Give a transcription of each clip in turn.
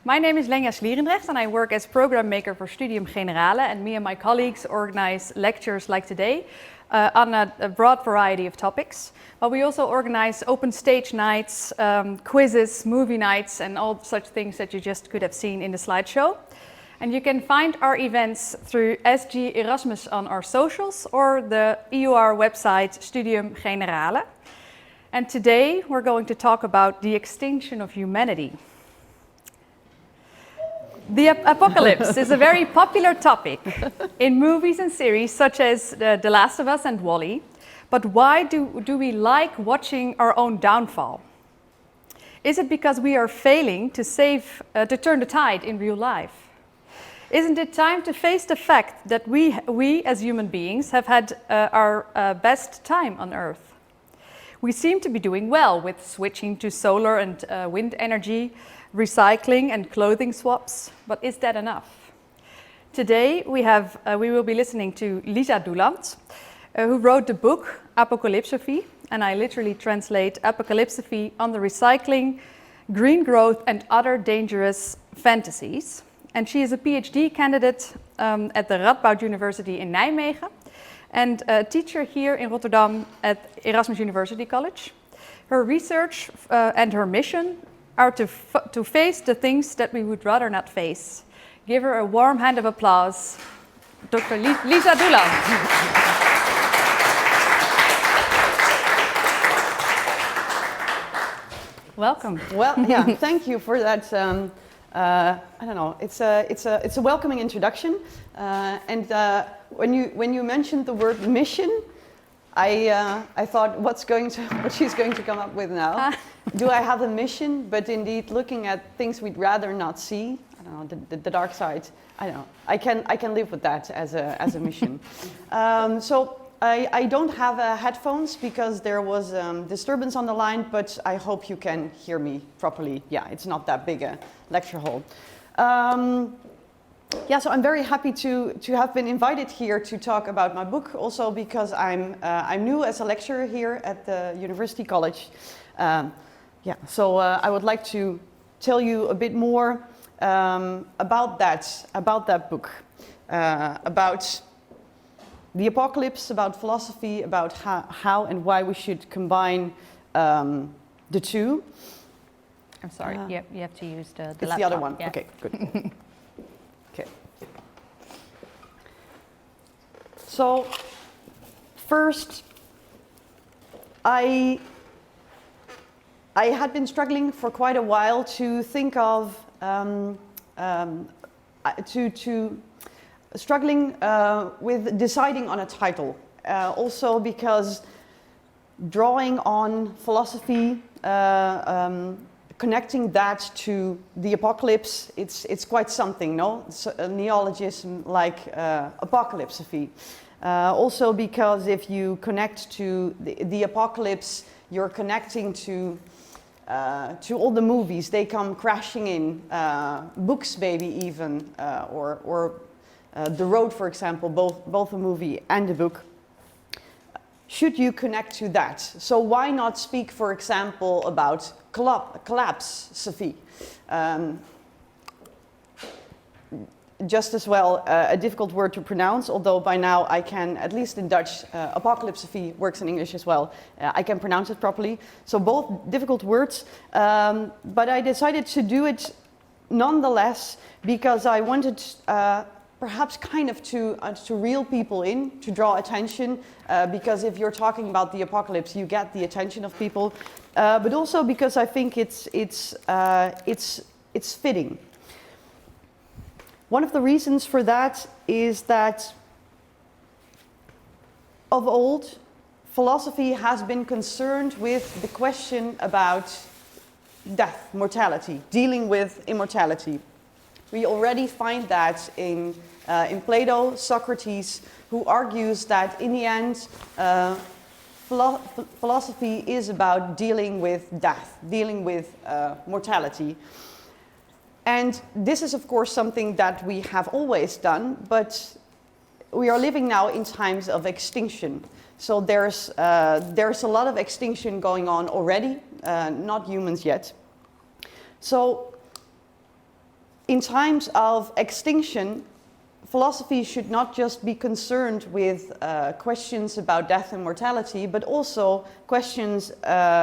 My name is Lenja Slierendrecht and I work as program maker for Studium Generale, and me and my colleagues organize lectures like today on a broad variety of topics. But we also organize open stage nights, quizzes, movie nights and all such things that you just could have seen in the slideshow. And you can find our events through SG Erasmus on our socials or the EUR website Studium Generale. And today we're going to talk about the extinction of humanity. The apocalypse is a very popular topic in movies and series such as The Last of Us and WALL-E. But why do we like watching our own downfall? Is it because we are failing to turn the tide in real life? Isn't it time to face the fact that we as human beings have had our best time on Earth? We seem to be doing well with switching to solar and wind energy, recycling and clothing swaps, but is that enough? Today we will be listening to Lisa Doeland, who wrote the book Apocalypsophy, and I literally translate Apocalypsophy on the recycling, green growth and other dangerous fantasies. And she is a PhD candidate at the Radboud University in Nijmegen and a teacher here in Rotterdam at Erasmus University College. Her research and her mission are to face the things that we would rather not face. Give her a warm hand of applause, Dr. Lisa Doeland. Welcome. Well, yeah, thank you for that. I don't know. It's a welcoming introduction. And when you mentioned the word mission, I thought, what she's going to come up with now. Do I have a mission? But indeed, looking at things we'd rather not see. I don't know, the dark side. I don't know. I can live with that as a mission. So I don't have headphones because there was disturbance on the line, but I hope you can hear me properly. Yeah, it's not that big a lecture hall. Yeah, so I'm very happy to have been invited here to talk about my book, also because I'm new as a lecturer here at the University College. Yeah, so I would like to tell you a bit more about that book, about the apocalypse, about philosophy, about how and why we should combine the two. I'm sorry, you have to use the it's laptop. the other one. Yeah. Okay, good. Okay. So first, I had been struggling for quite a while to think of struggling with deciding on a title. Also because drawing on philosophy, connecting that to the apocalypse, it's quite something, no? It's a neologism like apocalypsophy. Also because if you connect to the apocalypse, you're connecting to all the movies. They come crashing in, books maybe even, or The Road, for example, both a movie and a book. Should you connect to that? So why not speak, for example, about collapsophy? Just as well a difficult word to pronounce, although by now I can, at least in Dutch, apocalypsophy works in English as well. I can pronounce it properly. So both difficult words, but I decided to do it nonetheless because I wanted perhaps kind of to reel people in, to draw attention, because if you're talking about the apocalypse, you get the attention of people, but also because I think it's fitting. One of the reasons for that is that of old, philosophy has been concerned with the question about death, mortality, dealing with immortality. We already find that in Plato, Socrates, who argues that in the end, philosophy is about dealing with death, dealing with mortality. And this is, of course, something that we have always done, but we are living now in times of extinction. So there's a lot of extinction going on already, not humans yet. So in times of extinction, philosophy should not just be concerned with questions about death and mortality, but also questions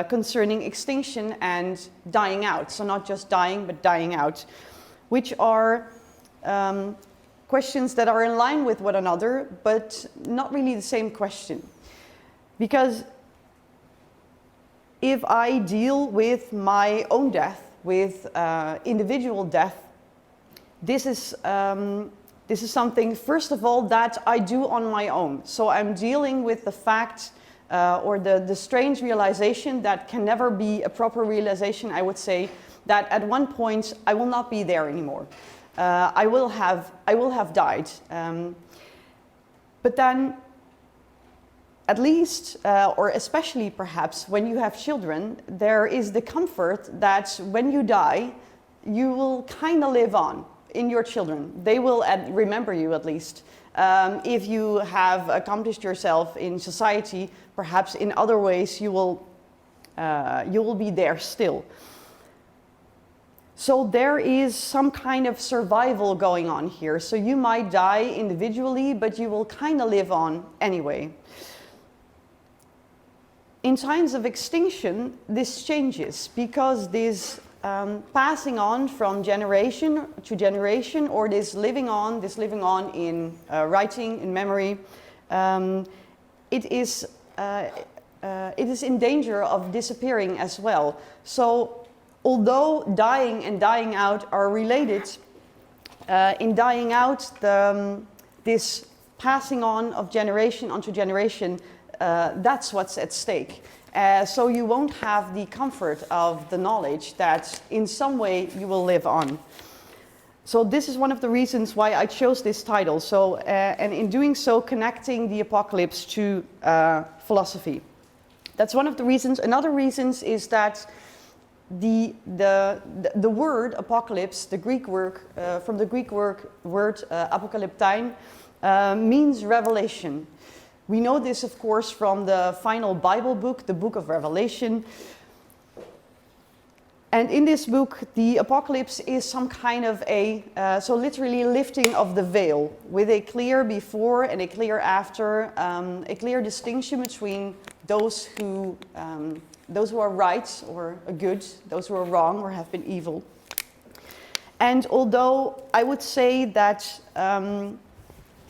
concerning extinction and dying out. So not just dying, but dying out, which are questions that are in line with one another, but not really the same question. Because if I deal with my own death, with individual death, this is something, first of all, that I do on my own. So I'm dealing with the fact or the strange realization that can never be a proper realization, I would say, that at one point I will not be there anymore. I will have died. But then, at least, or especially perhaps when you have children, there is the comfort that when you die, you will kind of live on in your children. They will remember you, at least. If you have accomplished yourself in society, perhaps in other ways you will be there still. So there is some kind of survival going on here. So you might die individually, but you will kind of live on anyway. In times of extinction, this changes, because this passing on from generation to generation, or this living on in writing, in memory, it is in danger of disappearing as well. So although dying and dying out are related, in dying out, this passing on of generation onto generation, that's what's at stake. So you won't have the comfort of the knowledge that in some way you will live on. So this is one of the reasons why I chose this title. So, and in doing so, connecting the apocalypse to philosophy. That's one of the reasons. Another reason is that the word apocalypse, the Greek word from the Greek word apokalyptein, means revelation. We know this, of course, from the final Bible book, the book of Revelation. And in this book, the apocalypse is some kind of so literally lifting of the veil, with a clear before and a clear after, a clear distinction between those who are right or good, those who are wrong or have been evil. And although I would say that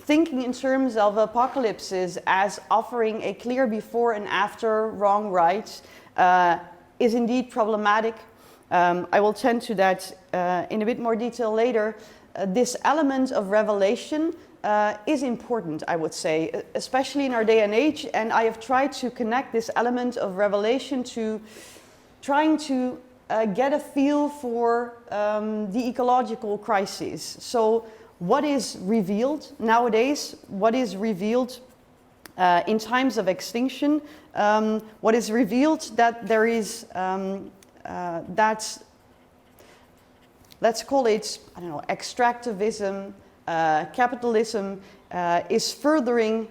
thinking in terms of apocalypses as offering a clear before and after, wrong, right, is indeed problematic. I will tend to that in a bit more detail later. This element of revelation is important, I would say, especially in our day and age, and I have tried to connect this element of revelation to trying to get a feel for the ecological crisis. So what is revealed nowadays, what is revealed in times of extinction, what is revealed that there is, let's call it, I don't know, extractivism, capitalism is furthering,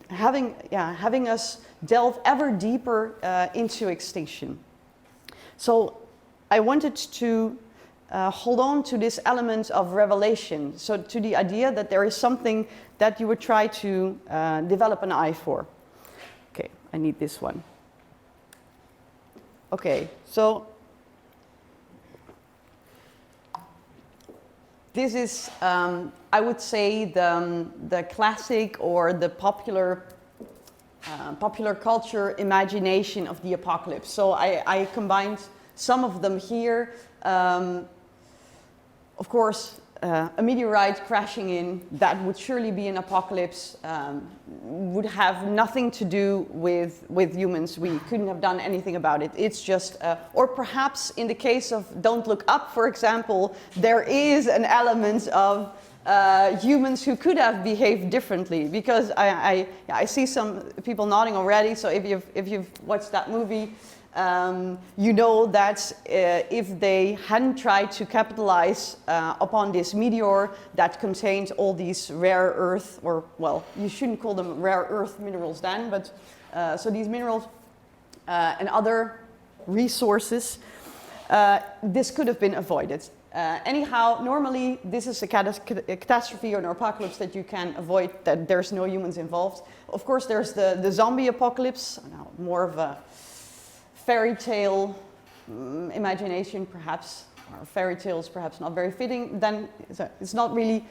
having us delve ever deeper into extinction. So I wanted to hold on to this element of revelation, so to the idea that there is something that you would try to develop an eye for. Okay, I need this one. Okay, so this is, I would say, the classic or the popular culture imagination of the apocalypse. So I combined some of them here. Of course, a meteorite crashing in, that would surely be an apocalypse, would have nothing to do with humans. We couldn't have done anything about it. It's just, or perhaps in the case of Don't Look Up, for example, there is an element of humans who could have behaved differently, because I see some people nodding already. So if you've watched that movie, you know that if they hadn't tried to capitalize upon this meteor that contained all these rare earth, or, well, you shouldn't call them rare earth minerals then, but so these minerals and other resources, this could have been avoided. Anyhow, normally this is a catastrophe or an apocalypse that you can avoid, that there's no humans involved. Of course, there's the zombie apocalypse, more of a fairy tale imagination perhaps, or fairy tales perhaps not very fitting. Then it's not really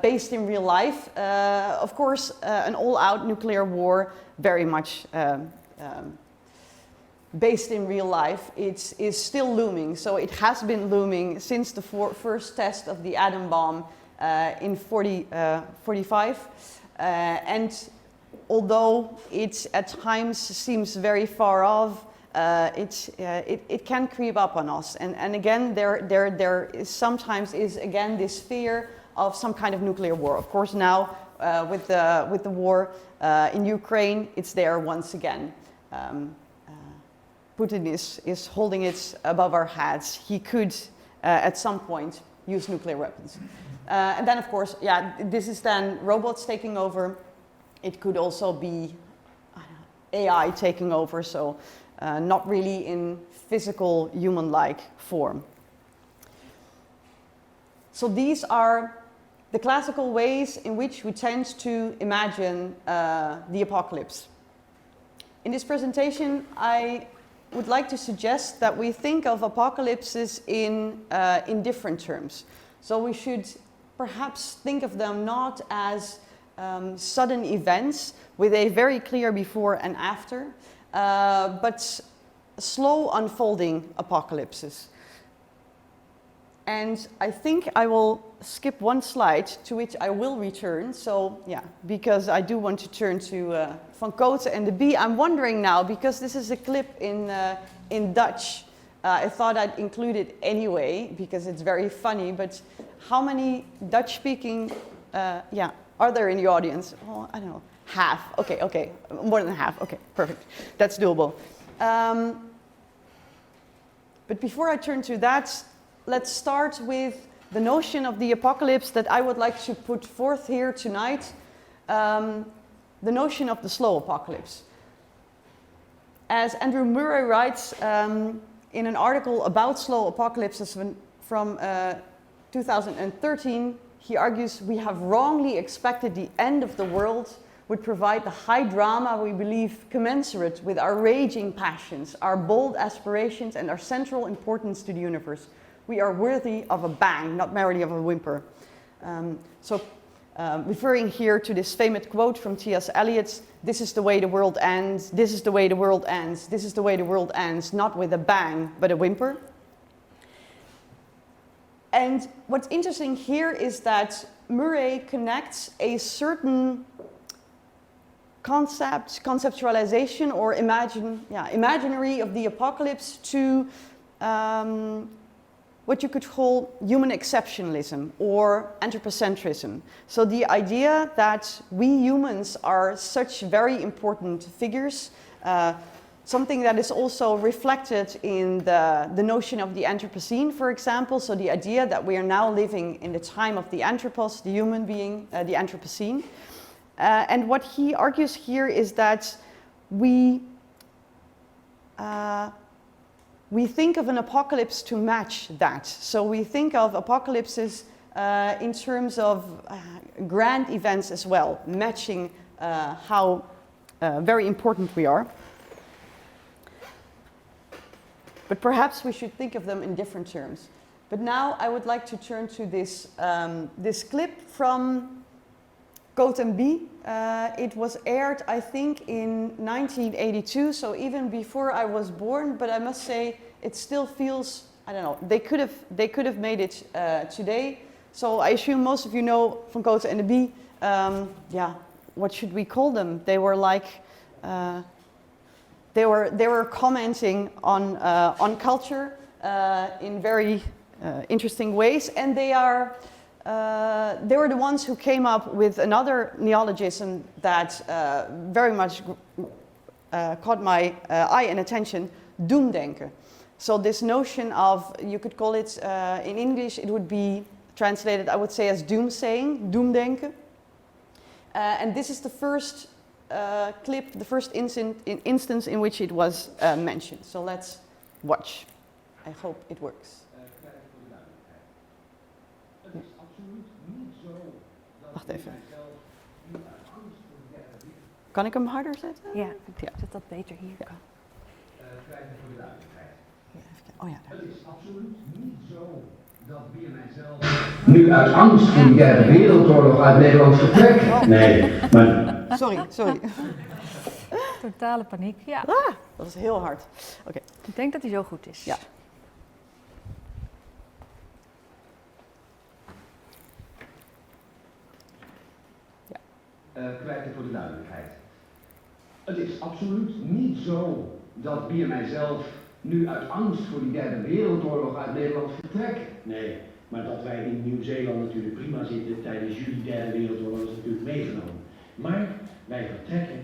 based in real life. Of course, an all-out nuclear war, very much based in real life, it is still looming. So it has been looming since the first test of the atom bomb in 1945. And although it at times seems very far off, it can creep up on us. And again, there is sometimes again this fear of some kind of nuclear war. Of course, now with the war in Ukraine, it's there once again. Putin is holding it above our heads. He could, at some point, use nuclear weapons. And then, of course, yeah, this is then robots taking over. It could also be AI taking over, so not really in physical, human-like form. So these are the classical ways in which we tend to imagine the apocalypse. In this presentation, I would like to suggest that we think of apocalypses in different terms. So we should perhaps think of them not as sudden events with a very clear before and after, but slow unfolding apocalypses. And I think I will skip one slide to which I will return. So yeah, because I do want to turn to Van Cote and de Bie. I'm wondering now, because this is a clip in Dutch, I thought I'd include it anyway because it's very funny. But how many Dutch-speaking are there in the audience? Well, I don't know, half. Okay, more than half. Okay, perfect. That's doable. But before I turn to that, let's start with the notion of the apocalypse that I would like to put forth here tonight, the notion of the slow apocalypse. As Andrew Murray writes in an article about slow apocalypses from 2013, he argues, we have wrongly expected the end of the world would provide the high drama we believe commensurate with our raging passions, our bold aspirations, and our central importance to the universe. We are worthy of a bang, not merely of a whimper. Referring here to this famous quote from T.S. Eliot, this is the way the world ends, this is the way the world ends, this is the way the world ends, not with a bang, but a whimper. And what's interesting here is that Murray connects a certain conceptualization or imaginary of the apocalypse to what you could call human exceptionalism or anthropocentrism. So the idea that we humans are such very important figures, something that is also reflected in the notion of the Anthropocene, for example. So the idea that we are now living in the time of the anthropos, the human being, the Anthropocene. And what he argues here is that we think of an apocalypse to match that. So we think of apocalypses in terms of grand events as well, matching how very important we are. But perhaps we should think of them in different terms. But now I would like to turn to this, this clip from Cote and Bie. It was aired, I think, in 1982, so even before I was born, but I must say it still feels, I don't know, they could have made it today. So I assume most of you know Van Cote and de Bie. What should we call them? They were like, they were commenting on culture in very interesting ways, and they were the ones who came up with another neologism that very much caught my eye and attention: doemdenken. So this notion of, you could call it, in English, it would be translated, I would say, as doomsaying, doemdenken. And this is the first clip, the first instance in which it was mentioned. So let's watch I hope it works. Wacht even. Kan ik hem harder zetten? Ja, ik denk dat dat beter hier kan. Oh ja. Het is absoluut niet zo dat Bier mijzelf nu uit angst voor die derde wereldoorlog uit Nederland vertrek. Nee, maar... Sorry. Totale paniek, ja. Dat is heel hard. Oké. Ik denk dat hij zo goed is. Ja. Kwijt voor de duidelijkheid. Het is absoluut niet zo dat Bier mijzelf nu uit angst voor die derde wereldoorlog uit Nederland vertrekt. Nee, maar dat wij in Nieuw-Zeeland natuurlijk prima zitten tijdens jullie derde wereldoorlog is natuurlijk meegenomen. Maar wij vertrekken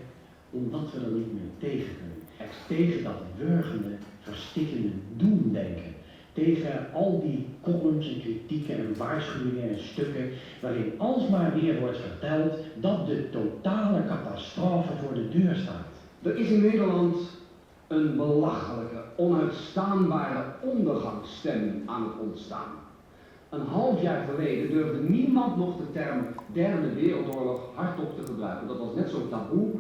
omdat we er niet meer tegen kunnen. Tegen dat wurgende, verstikkende doemdenken. Tegen al die columns en kritieken en waarschuwingen en stukken waarin alsmaar weer wordt verteld dat de totale catastrofe voor de deur staat. Er is in Nederland een belachelijke, onuitstaanbare ondergangsstem aan het ontstaan. Een half jaar geleden durfde niemand nog de term derde wereldoorlog hardop te gebruiken. Dat was net zo taboe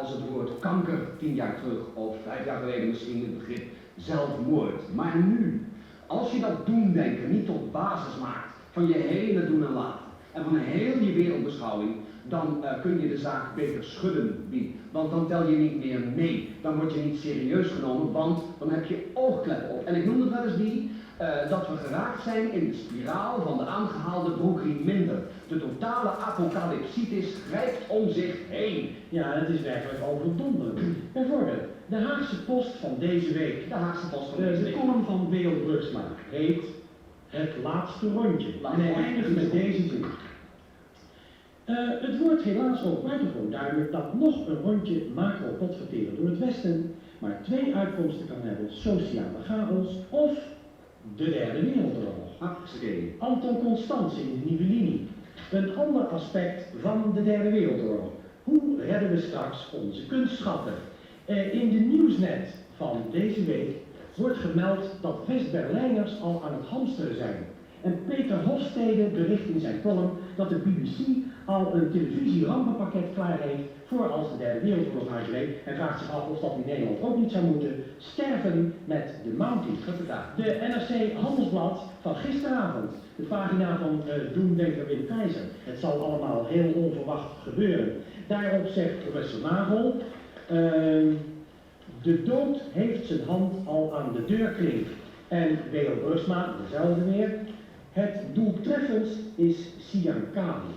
als het woord kanker 10 jaar terug of 5 jaar geleden misschien het begrip zelfmoord. Maar nu, als je dat doemdenken niet tot basis maakt van je hele doen en laten en van heel je wereldbeschouwing, dan kun je de zaak beter schudden, Bie. Want dan tel je niet meer mee. Dan word je niet serieus genomen, want dan heb je oogkleppen op. En ik noem het wel eens, Bie, dat we geraakt zijn in de spiraal van de aangehaalde broekriem minder. De totale apocalypsitis grijpt om zich heen. Ja, het is werkelijk overdonderend. Bijvoorbeeld, de Haagse Post van deze week. De Haagse Post van deze De week. column van Weel Brugsma heet Het laatste rondje. En hij eindigt met deze zin. Het wordt helaas ook buitengewoon duidelijk dat nog een rondje macro-potverteren door het Westen maar 2 uitkomsten kan hebben: sociale chaos of de derde wereldoorlog. Hartstikke. Anton Constans in de nieuwe linie. Een ander aspect van de derde wereldoorlog. Hoe redden we straks onze kunstschatten? In de nieuwsnet van deze week wordt gemeld dat West-Berlijners al aan het hamsteren zijn. En Peter Hofstede bericht in zijn column dat de BBC al een televisierampenpakket klaar heeft voor als de derde wereldoorlog uitbreekt en vraagt zich af of dat in Nederland ook niet zou moeten. Sterven met de Mountie. De NRC Handelsblad van gisteravond, de pagina van doemdenker Wim Keizer. Het zal allemaal heel onverwacht gebeuren. Daarop zegt professor Nagel, de dood heeft zijn hand al aan de deur klink. En Weel Brugsma, dezelfde weer. Het doeltreffendst is Siankali.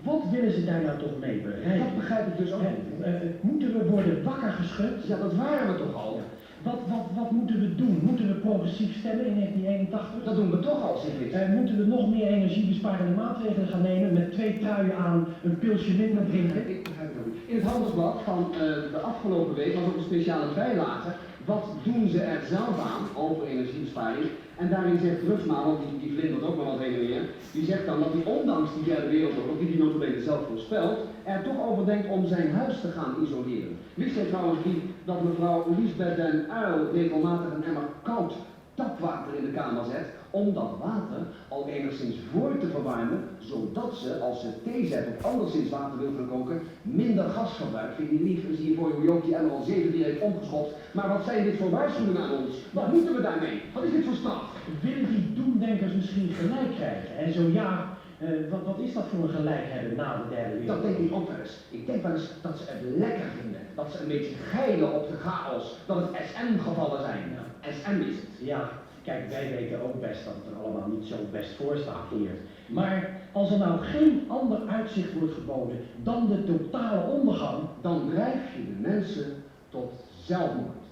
Wat willen ze daar nou toch mee bereiken? Dat begrijp ik dus ook niet. Moeten we worden wakker geschud? Ja, dat waren we toch al. Ja. Wat moeten we doen? Moeten we progressief stemmen in 1981? Dat doen we toch al, zeg ik. Moeten we nog meer energiebesparende maatregelen gaan nemen met 2 truien aan, een pilsje minder drinken? Ik begrijp het ook niet. In het handelsblad van de afgelopen week was ook een speciale bijlage. Wat doen ze er zelf aan over energiebesparing? En daarin zegt Brugsma, want die vlindert ook wel wat heen en weer, die zegt dan dat hij ondanks die derde wereldoorlog, die nota bene zelf voorspelt, er toch over denkt om zijn huis te gaan isoleren. Wist jij trouwens niet dat mevrouw Liesbeth den Uyl regelmatig een emmer koud tapwater in de kamer zet, om dat water al enigszins voor te verwarmen, zodat ze, als ze thee zet of anderszins water wil gaan koken, minder gas verbruikt. Vind je lief, dan zie je voor je ook die emmer al 7 keer heeft omgeschopt. Maar wat zijn dit voor waarschuwingen aan ons? Wat moeten we daarmee? Wat is dit voor straf? Willen die doemdenkers misschien gelijk krijgen? En zo ja, wat is dat voor een gelijk hebben na de derde wereldoorlog? Dat denk ik ook wel eens. Ik denk wel eens dat ze het lekker vinden. Dat ze een beetje geilen op de chaos. Dat het SM-gevallen zijn. Ja. SM is het. Ja, kijk, wij weten ook best dat het er allemaal niet zo best voor staat hier. Maar als er nou geen ander uitzicht wordt geboden dan de totale ondergang, dan drijf je de mensen tot zelfmoord.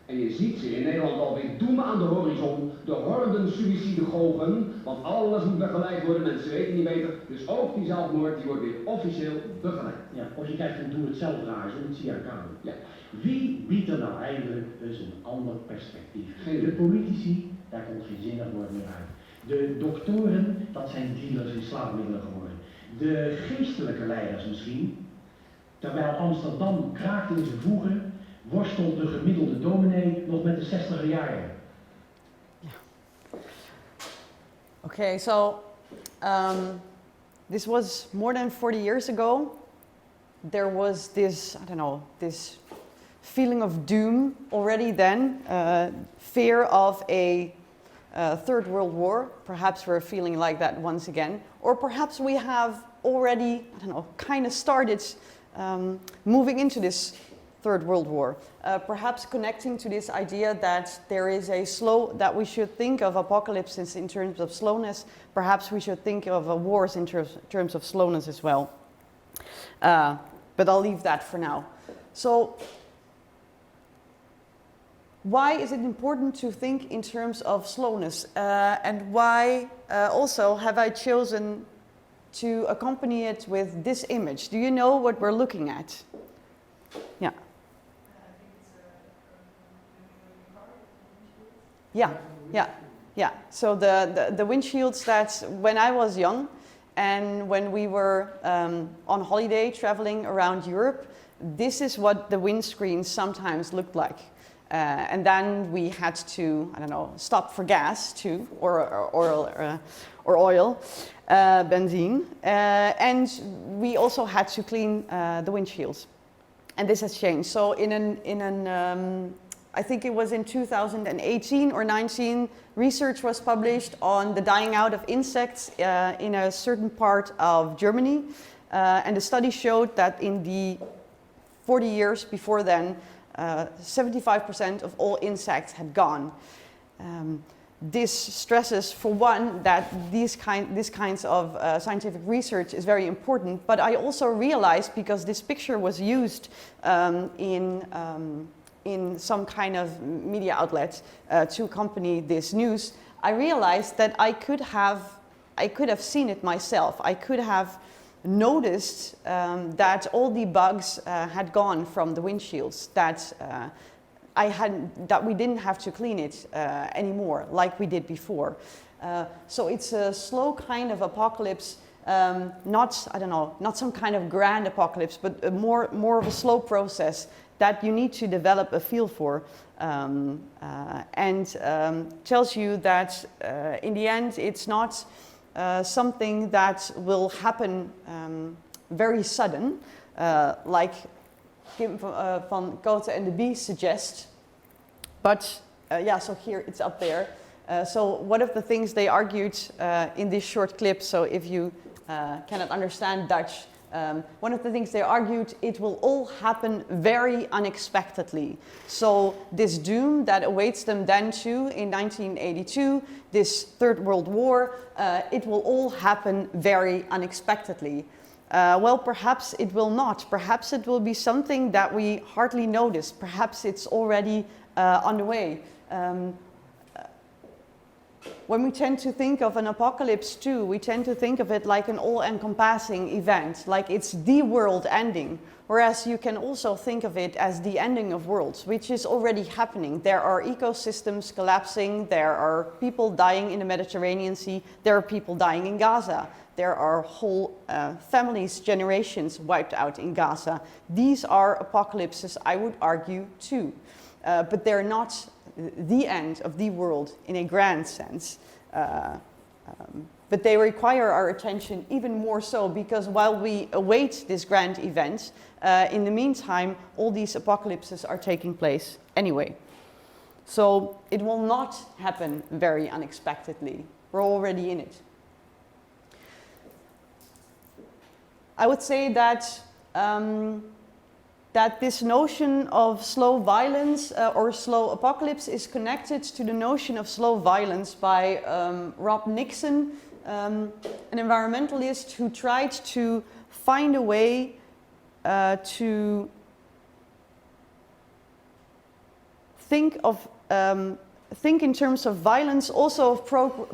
En je ziet ze in Nederland alweer doemen aan de horizon, de horden suïcidegolven, want alles moet begeleid worden, mensen weten niet beter. Dus ook die zelfmoord, die wordt weer officieel begeleid. ja, of je krijgt een doe-het-zelf rage, een Siankali. Ja. Wie biedt er nou eindelijk eens een ander perspectief? Geen De politici, daar komt geen zinnig woord meer uit. De doktoren, dat zijn dealers in slaapmiddelen geworden. De geestelijke leiders misschien. Terwijl Amsterdam kraakt in zijn voegen, worstelt de gemiddelde dominee nog met de 60er jaren. Okay, so this was more than 40 years ago. There was this, I don't know, this feeling of doom already then, fear of a Third World War. Perhaps we're feeling like that once again. Or perhaps we have already, I don't know, kind of started moving into this Third World War. Perhaps connecting to this idea that there is a that we should think of apocalypses in terms of slowness. Perhaps we should think of wars in terms of slowness as well. But I'll leave that for now. So, why is it important to think in terms of slowness? And why also have I chosen to accompany it with this image? Do you know what we're looking at? Yeah. Yeah. So the windshields that when I was young and when we were on holiday traveling around Europe, this is what the windscreens sometimes looked like. And then we had to, I don't know, stop for gas too, or oil, benzene. And we also had to clean the windshields. And this has changed. So I think it was in 2018 or 19, research was published on the dying out of insects in a certain part of Germany. And the study showed that in the 40 years before then, 75% of all insects had gone. This stresses, for one, that these kinds of scientific research is very important. But I also realized, because this picture was used in some kind of media outlet to accompany this news, I realized that I could have seen it myself. I could have noticed that all the bugs had gone from the windshields, that we didn't have to clean it anymore like we did before. So it's a slow kind of apocalypse, not some kind of grand apocalypse, but more of a slow process that you need to develop a feel for, and tells you that in the end it's not something that will happen very sudden, like Kim van Cote and the Bee suggest. But so here it's up there. So one of the things they argued in this short clip, so if you cannot understand Dutch, one of the things they argued, it will all happen very unexpectedly. So this doom that awaits them then too in 1982, this Third World War, it will all happen very unexpectedly. Well, perhaps it will not. Perhaps it will be something that we hardly notice. Perhaps it's already underway. When we tend to think of an apocalypse too, we tend to think of it like an all-encompassing event, like it's the world ending. Whereas you can also think of it as the ending of worlds, which is already happening. There are ecosystems collapsing, there are people dying in the Mediterranean Sea, there are people dying in Gaza. There are whole families, generations wiped out in Gaza. These are apocalypses, I would argue, too. But they're not the end of the world in a grand sense. But they require our attention even more so, because while we await this grand event, in the meantime, all these apocalypses are taking place anyway. So it will not happen very unexpectedly. We're already in it. I would say that that this notion of slow violence or slow apocalypse is connected to the notion of slow violence by Rob Nixon, an environmentalist who tried to find a way to think in terms of violence, also of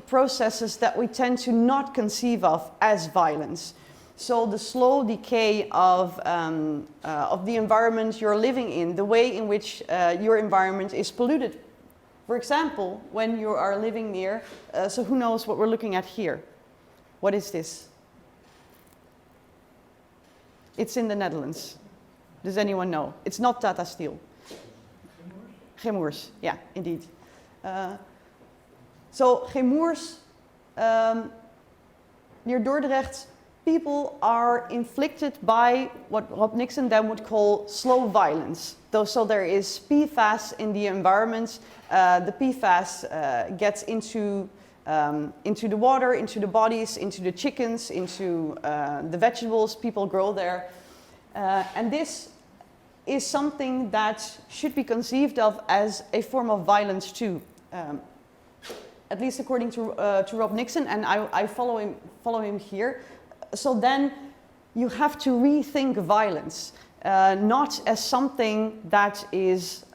processes that we tend to not conceive of as violence. So the slow decay of the environment you're living in, the way in which your environment is polluted. For example, when you are living near, so who knows what we're looking at here? What is this? It's in the Netherlands. Does anyone know? It's not Tata Steel. Chemours, yeah, indeed. So Chemours near Dordrecht, people are inflicted by what Rob Nixon then would call slow violence. So there is PFAS in the environment. The PFAS gets into the water, into the bodies, into the chickens, into the vegetables people grow there. And this is something that should be conceived of as a form of violence too. At least according to Rob Nixon, and I follow him here. So then you have to rethink violence, not as something that is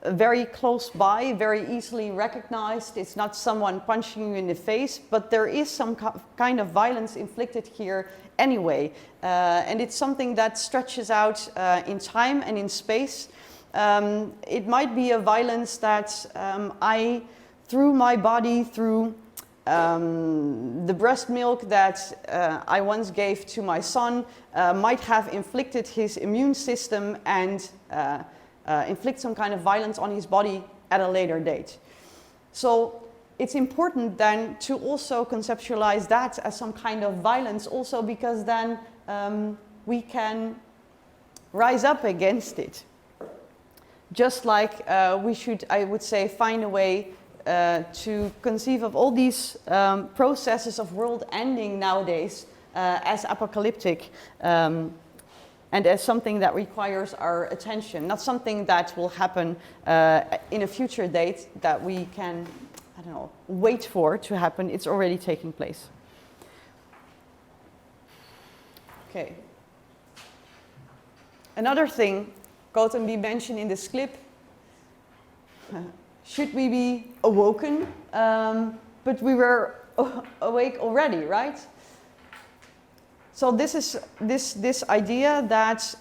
very close by, very easily recognized. It's not someone punching you in the face, but there is some kind of violence inflicted here anyway. And it's something that stretches out in time and in space. It might be a violence that I, through my body, through the breast milk that I once gave to my son, might have inflicted his immune system and inflict some kind of violence on his body at a later date. So it's important then to also conceptualize that as some kind of violence, also because then we can rise up against it. Just like we should, I would say, find a way to conceive of all these processes of world ending nowadays as apocalyptic and as something that requires our attention, not something that will happen in a future date that we can, I don't know, wait for to happen. It's already taking place. Okay. Another thing Gautam B mentioned in this clip, should we be awoken? But we were awake already, right? So this is this idea that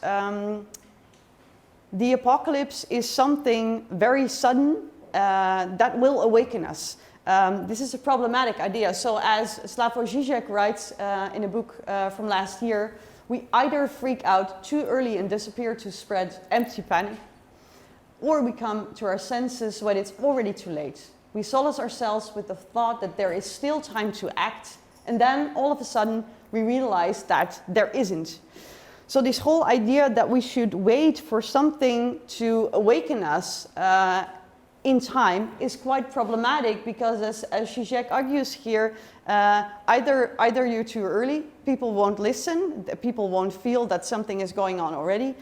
the apocalypse is something very sudden that will awaken us. This is a problematic idea. So as Slavoj Žižek writes in a book from last year, we either freak out too early and disappear to spread empty panic, or we come to our senses when it's already too late. We solace ourselves with the thought that there is still time to act, and then all of a sudden we realize that there isn't. So this whole idea that we should wait for something to awaken us in time is quite problematic, because as Žižek argues here, either you're too early, people won't listen, people won't feel that something is going on already,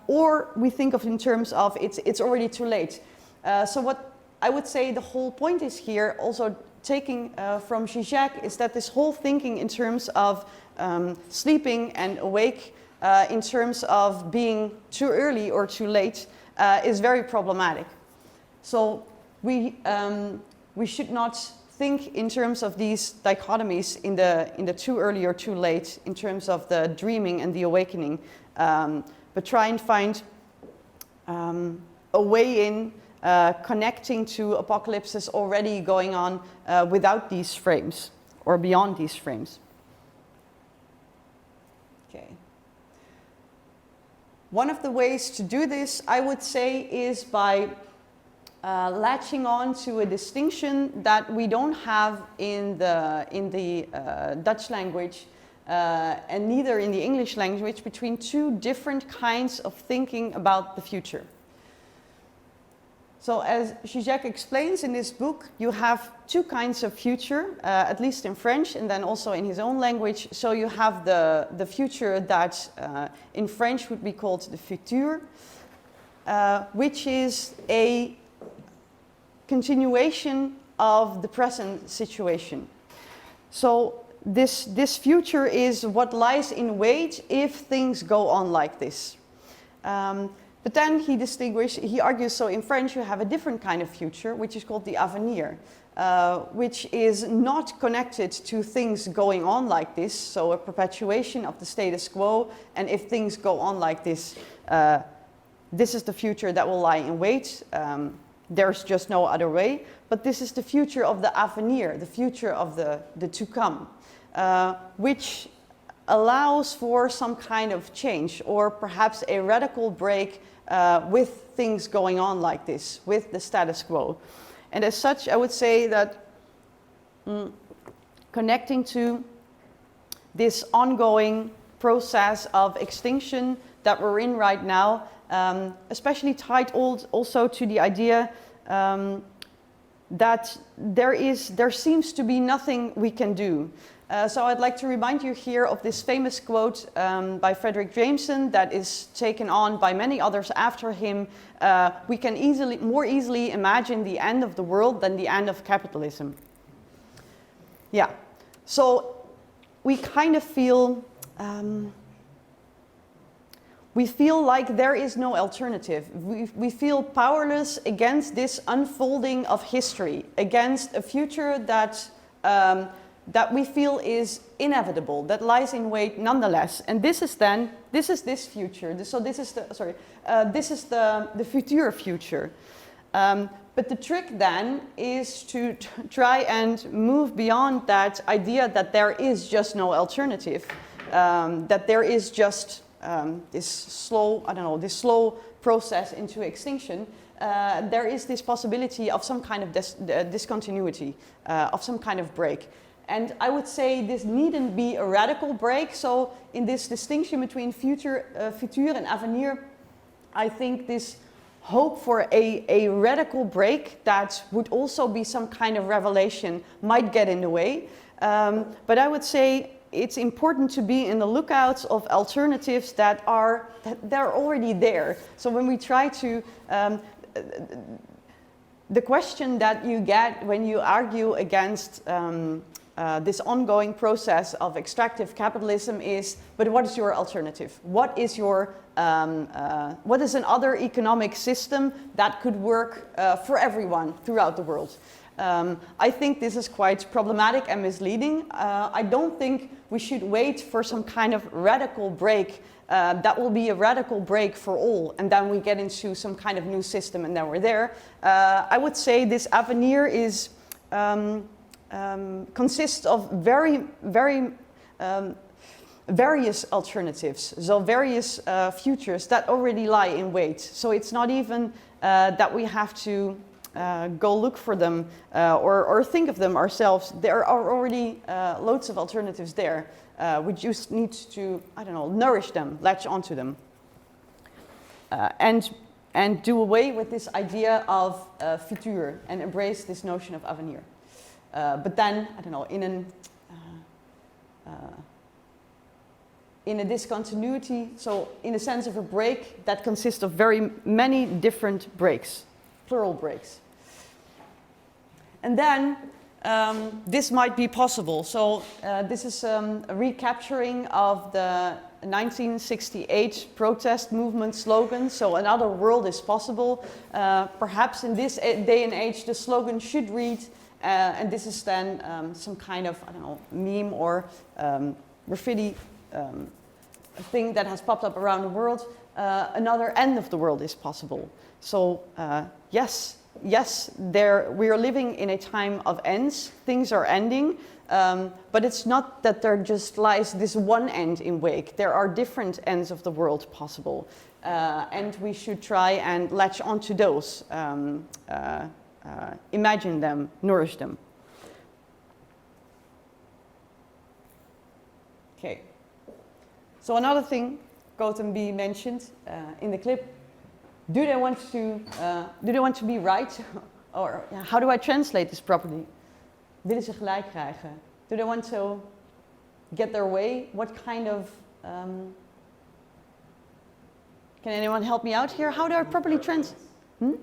or we think of in terms of it's already too late. So what I would say the whole point is here, also taking from Žižek, is that this whole thinking in terms of sleeping and awake, in terms of being too early or too late, is very problematic. So we should not think in terms of these dichotomies in the too early or too late, in terms of the dreaming and the awakening, but try and find a way in connecting to apocalypses already going on without these frames or beyond these frames. Okay. One of the ways to do this, I would say, is by latching on to a distinction that we don't have in the Dutch language and neither in the English language, between two different kinds of thinking about the future. So as Žižek explains in this book, you have two kinds of future, at least in French and then also in his own language. So you have the future that in French would be called the futur, which is a continuation of the present situation. So this future is what lies in wait if things go on like this. But then he argues, so in French you have a different kind of future, which is called the avenir, which is not connected to things going on like this, so a perpetuation of the status quo, and if things go on like this, this is the future that will lie in wait. There's just no other way, but this is the future of the avenir, the future of the to come, which allows for some kind of change, or perhaps a radical break with things going on like this, with the status quo. And as such, I would say that connecting to this ongoing process of extinction that we're in right now, especially tied also to the idea that there seems to be nothing we can do. So I'd like to remind you here of this famous quote by Frederick Jameson that is taken on by many others after him. We can more easily imagine the end of the world than the end of capitalism. Yeah, so we kind of feel like there is no alternative. We feel powerless against this unfolding of history, against a future that we feel is inevitable, that lies in wait nonetheless. And this is this future. So this is the future future. But the trick then is to try and move beyond that idea that there is just no alternative, that there is just this slow process into extinction. There is this possibility of some kind of discontinuity, of some kind of break. And I would say this needn't be a radical break. So in this distinction between future and avenir, I think this hope for a radical break that would also be some kind of revelation might get in the way. But I would say it's important to be in the lookouts of alternatives that they're already there. So when we try to, the question that you get when you argue against this ongoing process of extractive capitalism is, but what is your alternative? What is another economic system that could work for everyone throughout the world? I think this is quite problematic and misleading. I don't think we should wait for some kind of radical break that will be a radical break for all, and then we get into some kind of new system and then we're there. I would say this avenir is consists of various alternatives, so various futures that already lie in wait. So it's not even that we have to go look for them or think of them ourselves. There are already loads of alternatives there. We just need to, nourish them, latch onto them, and do away with this idea of futur and embrace this notion of avenir. But then, in a discontinuity, so in a sense of a break that consists of very many different breaks, plural breaks. And then this might be possible. So this is a recapturing of the 1968 protest movement slogan. So another world is possible. Perhaps in this day and age, the slogan should read, and this is then some kind of, meme or graffiti thing that has popped up around the world. Another end of the world is possible. So yes, we are living in a time of ends. Things are ending, but it's not that there just lies this one end in wake. There are different ends of the world possible, and we should try and latch onto those, imagine them, nourish them. Okay. So another thing Gautam B mentioned in the clip. Do they want to be right? Or how do I translate this properly? Willen ze gelijk krijgen? Do they want to get their way? What kind of... can anyone help me out here? How do I properly translate? Can we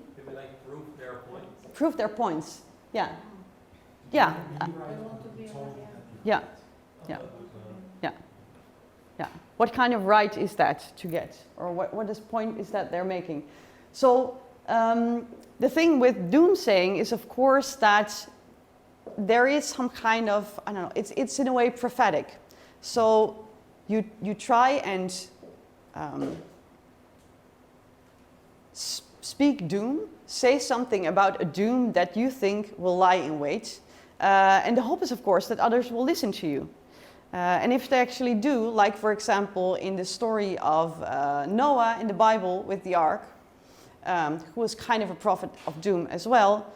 prove their points? Prove their points. Yeah. Yeah. Yeah. Yeah. Yeah. Yeah. What kind of right is that to get? Or what is point is that they're making? So the thing with doomsaying is, of course, that there is some kind of, it's in a way prophetic. So you try and speak doom, say something about a doom that you think will lie in wait. And the hope is, of course, that others will listen to you. And if they actually do, like for example in the story of Noah in the Bible with the ark, who was kind of a prophet of doom as well,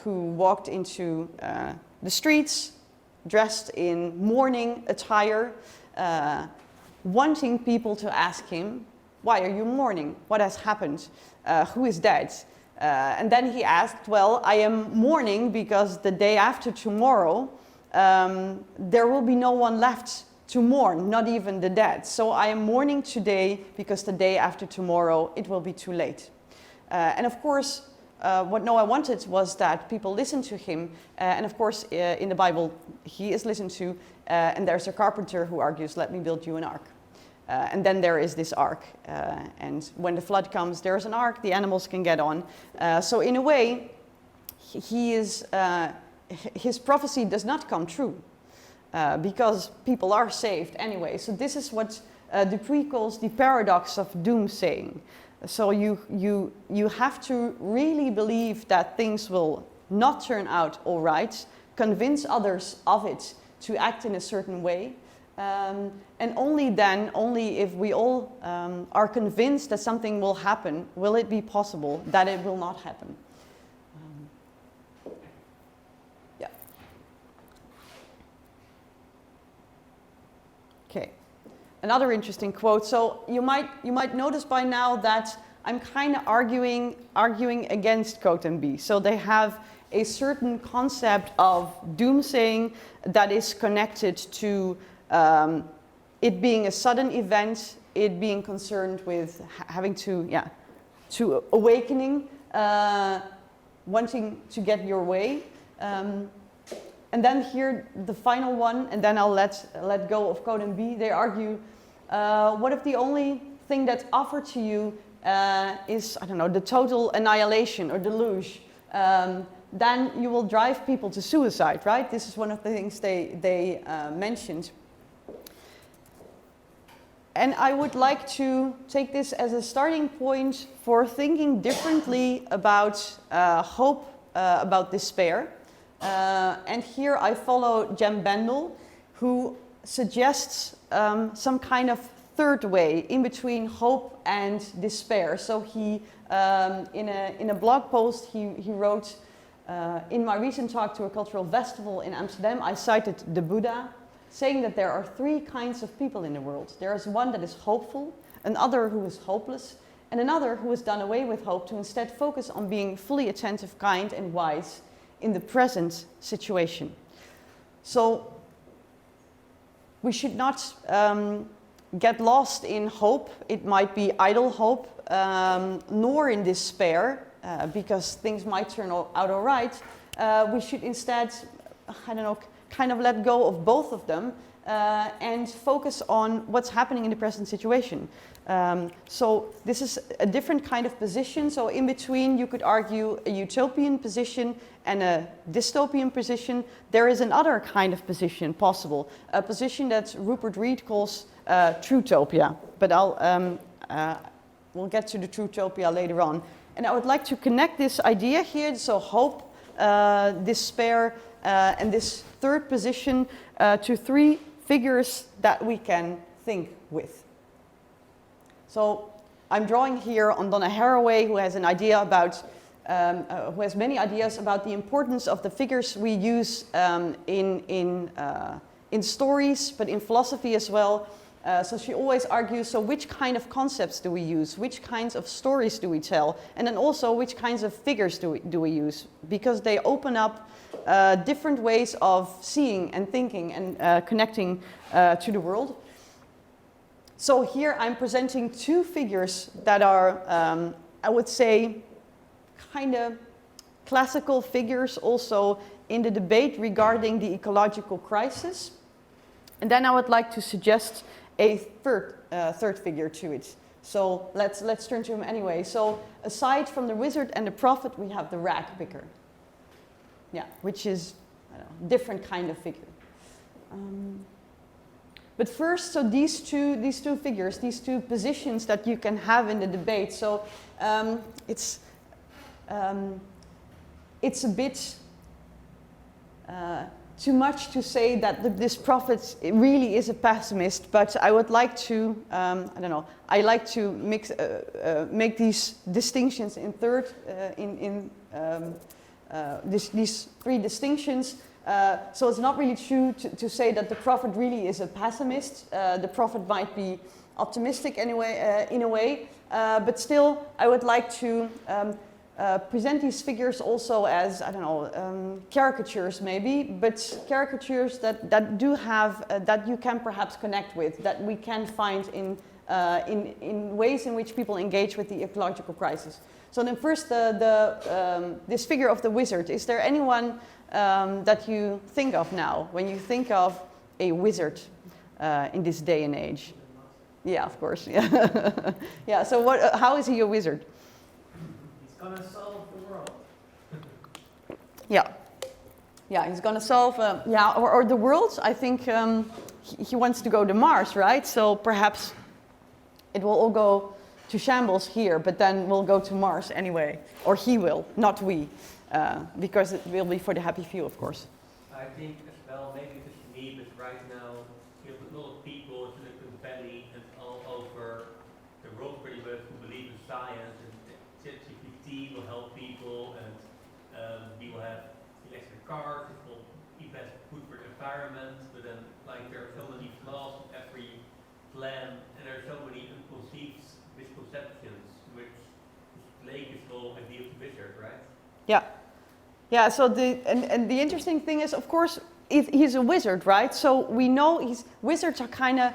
who walked into the streets, dressed in mourning attire, wanting people to ask him, why are you mourning? What has happened? Who is dead? And then he asked, well, I am mourning because the day after tomorrow, there will be no one left to mourn, not even the dead. So I am mourning today because the day after tomorrow, it will be too late. And of course, what Noah wanted was that people listen to him. And of course, in the Bible, he is listened to. And there's a carpenter who argues, let me build you an ark. And then there is this ark. And when the flood comes, there's an ark, the animals can get on. So in a way, his prophecy does not come true. Because people are saved anyway. So this is what Dupuy calls the paradox of doomsaying. So you have to really believe that things will not turn out all right, convince others of it to act in a certain way, and only then, only if we all are convinced that something will happen, will it be possible that it will not happen. Yeah. Okay. Another interesting quote. So you might notice by now that I'm kind of arguing against Cote So they have a certain concept of doomsaying that is connected to it being a sudden event, it being concerned with having to awakening, wanting to get your way. And then here the final one, and then I'll let go of Code and B. They argue, what if the only thing that's offered to you is, I don't know, the total annihilation or deluge? Then you will drive people to suicide, right? This is one of the things they mentioned. And I would like to take this as a starting point for thinking differently about hope, about despair. And here I follow Jem Bendel, who suggests some kind of third way in between hope and despair. So he, in a blog post, he wrote, in my recent talk to a cultural festival in Amsterdam, I cited the Buddha, saying that there are three kinds of people in the world. There is one that is hopeful, another who is hopeless, and another who has done away with hope to instead focus on being fully attentive, kind, and wise in the present situation. So we should not get lost in hope. It might be idle hope, nor in despair, because things might turn out all right. We should instead, I don't know, kind of let go of both of them and focus on what's happening in the present situation. So this is a different kind of position. So in between, you could argue a utopian position and a dystopian position. There is another kind of position possible, a position that Rupert Reed calls Trutopia. But we'll get to the Trutopia later on. And I would like to connect this idea here, so hope, despair, and this third position to three figures that we can think with. So I'm drawing here on Donna Haraway, who has an idea about, who has many ideas about the importance of the figures we use in stories, but in philosophy as well. So she always argues, so which kind of concepts do we use? Which kinds of stories do we tell? And then also, which kinds of figures do we use? Because they open up different ways of seeing and thinking and connecting to the world. So here I'm presenting two figures that are, I would say, kind of classical figures also in the debate regarding the ecological crisis. And then I would like to suggest a third figure to it. So let's turn to him anyway. So aside from the wizard and the prophet, we have the rag picker. Yeah, which is a different kind of figure. But first, so these two figures, these two positions that you can have in the debate. So it's a bit too much to say that this prophet really is a pessimist, but I would like to, I like to make these distinctions in these three distinctions So it's not really true to say that the prophet really is a pessimist. The prophet might be optimistic anyway, in a way, but still I would like to present these figures also as, I don't know, caricatures maybe, but caricatures that do have, that you can perhaps connect with, that we can find in ways in which people engage with the ecological crisis. So then first, this figure of the wizard. Is there anyone that you think of now when you think of a wizard in this day and age? Yeah, of course. Yeah. Yeah. So how is he a wizard? He's gonna solve the world. Yeah. Yeah, he's gonna solve. Or the world. I think he wants to go to Mars, right? So perhaps it will all go to shambles here, but then we'll go to Mars anyway, or he will, not we, because it will be for the happy few, of course. I think as well, maybe it's just me, but right now you have a lot of people in Silicon Valley and all over the world pretty much who believe in science, and ChatGPT will help people, and we will have electric cars, it will be best good for the environment, but then like there are so many flaws in every plan, and there are so many unconceived misconceptions which plague this whole idea of the wizard, right? Yeah. Yeah, so the interesting thing is, of course, he's a wizard, right? So we know wizards are kind of,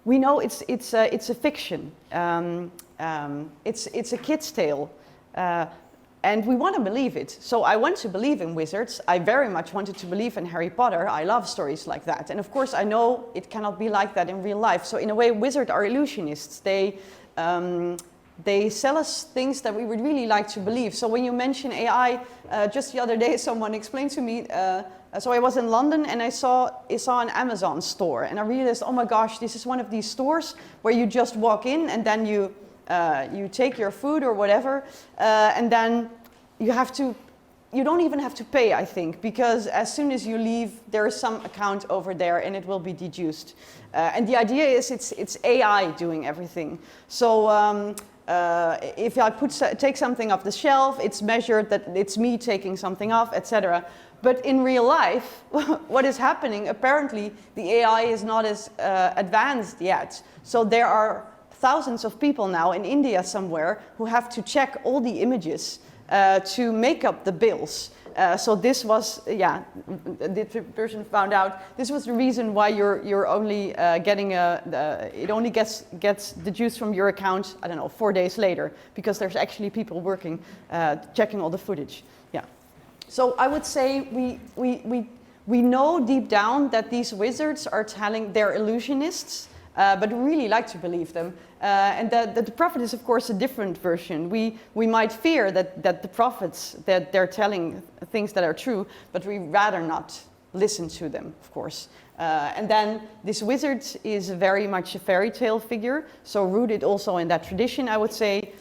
we know it's a fiction. It's a kid's tale. And we want to believe it. So I want to believe in wizards. I very much wanted to believe in Harry Potter. I love stories like that. And of course, I know it cannot be like that in real life. So in a way, wizards are illusionists. They sell us things that we would really like to believe. So when you mention AI, just the other day, someone explained to me, so I was in London and I saw an Amazon store. And I realized, oh my gosh, this is one of these stores where you just walk in and then you take your food or whatever, and then you don't even have to pay, I think, because as soon as you leave, there is some account over there and it will be deduced. And the idea is it's AI doing everything. So if I take something off the shelf, it's measured that it's me taking something off, etc. But in real life, what is happening, apparently the AI is not as advanced yet. So there are thousands of people now in India somewhere who have to check all the images to make up the bills. So this was, the person found out this was the reason why you're only getting it only gets deduced from your account, I don't know, 4 days later, because there's actually people working checking all the footage. Yeah. So I would say we know deep down that these wizards are telling, they're illusionists, but we really like to believe them. And the prophet is, of course, a different version. We might fear that the prophets, that they're telling things that are true, but we rather not listen to them, of course. And then this wizard is very much a fairy tale figure, so rooted also in that tradition, I would say.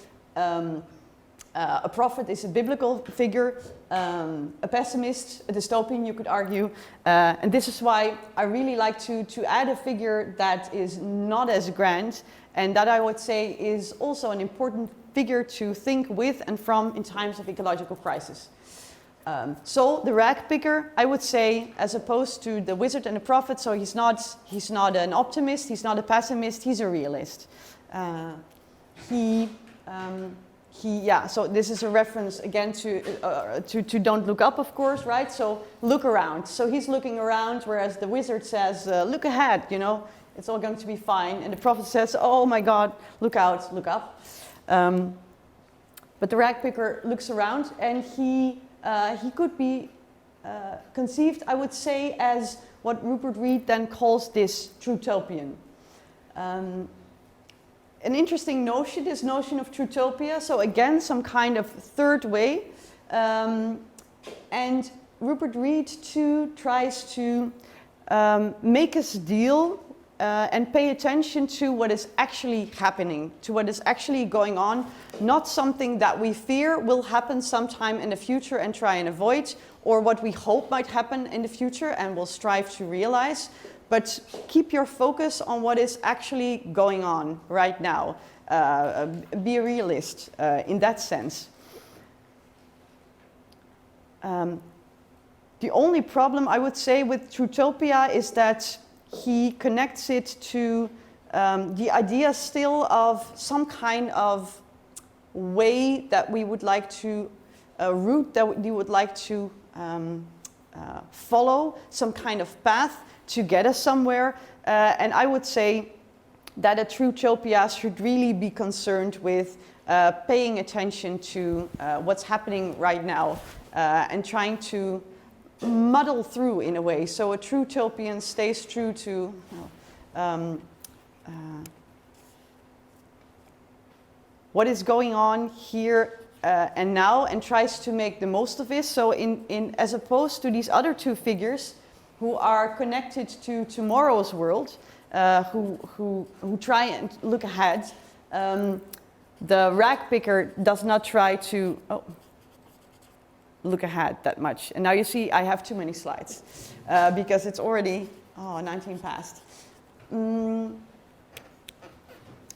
A prophet is a biblical figure, a pessimist, a dystopian, you could argue. And this is why I really like to add a figure that is not as grand, and that I would say is also an important figure to think with and from in times of ecological crisis. So the rag picker, I would say, as opposed to the wizard and the prophet, so he's not an optimist, he's not a pessimist, he's a realist. So this is a reference again to Don't Look Up, of course, right? So look around. So he's looking around, whereas the wizard says, look ahead, you know, it's all going to be fine. And the prophet says, oh my God, look out, look up. But the rag picker looks around, and he could be conceived, I would say, as what Rupert Reed then calls this trutopian. An interesting notion, this notion of trutopia. So again, some kind of third way. And Rupert Reed too tries to make us deal and pay attention to what is actually happening, to what is actually going on, not something that we fear will happen sometime in the future and try and avoid, or what we hope might happen in the future and will strive to realize. But keep your focus on what is actually going on right now. Be a realist in that sense. The only problem I would say with Trutopia is that he connects it to the idea still of some kind of way that we would like to, route that we would like to follow, some kind of path to get us somewhere. And I would say that a Trutopia should really be concerned with paying attention to what's happening right now and trying to muddle through in a way. So a Trutopian stays true to what is going on here and now, and tries to make the most of it. So as opposed to these other two figures who are connected to tomorrow's world, who try and look ahead, the rag picker does not try to look ahead that much. And now you see I have too many slides because it's already 19 past.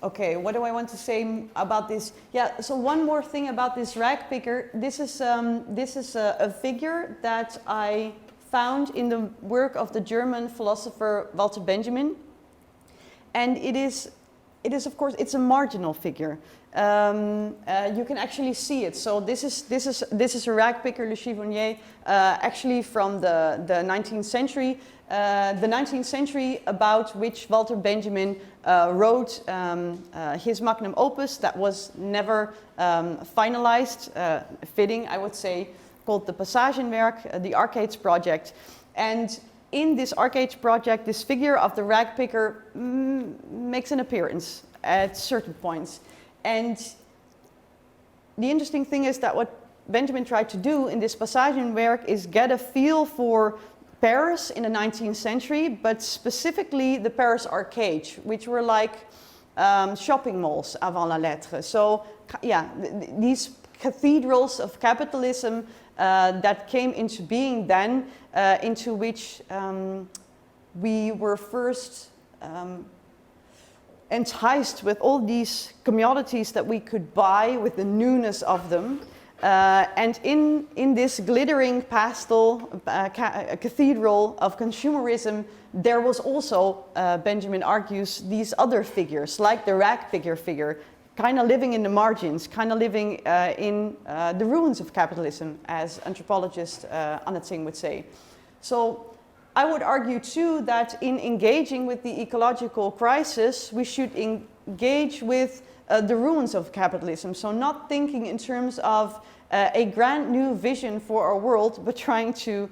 Okay, what do I want to say about this? Yeah, so one more thing about this rag picker. This is a figure that I found in the work of the German philosopher Walter Benjamin, and it is of course it's a marginal figure. You can actually see it. So this is a rag picker, Le Chiffonnier, actually from the 19th century. The 19th century, about which Walter Benjamin wrote his magnum opus that was never finalized, fitting, I would say, called the Passagenwerk, the Arcades Project. And in this Arcades Project, this figure of the rag picker makes an appearance at certain points. And the interesting thing is that what Benjamin tried to do in this Passagenwerk is get a feel for Paris in the 19th century, but specifically the Paris arcades, which were like shopping malls avant la lettre. So yeah, these cathedrals of capitalism that came into being then, into which we were first enticed with all these commodities that we could buy, with the newness of them. And in this glittering pastel cathedral of consumerism, there was also, Benjamin argues, these other figures, like the rag picker figure, kind of living in the margins, kind of living in the ruins of capitalism, as anthropologist Annette Singh would say. So I would argue too that in engaging with the ecological crisis, we should engage with the ruins of capitalism. So not thinking in terms of a grand new vision for our world, but trying to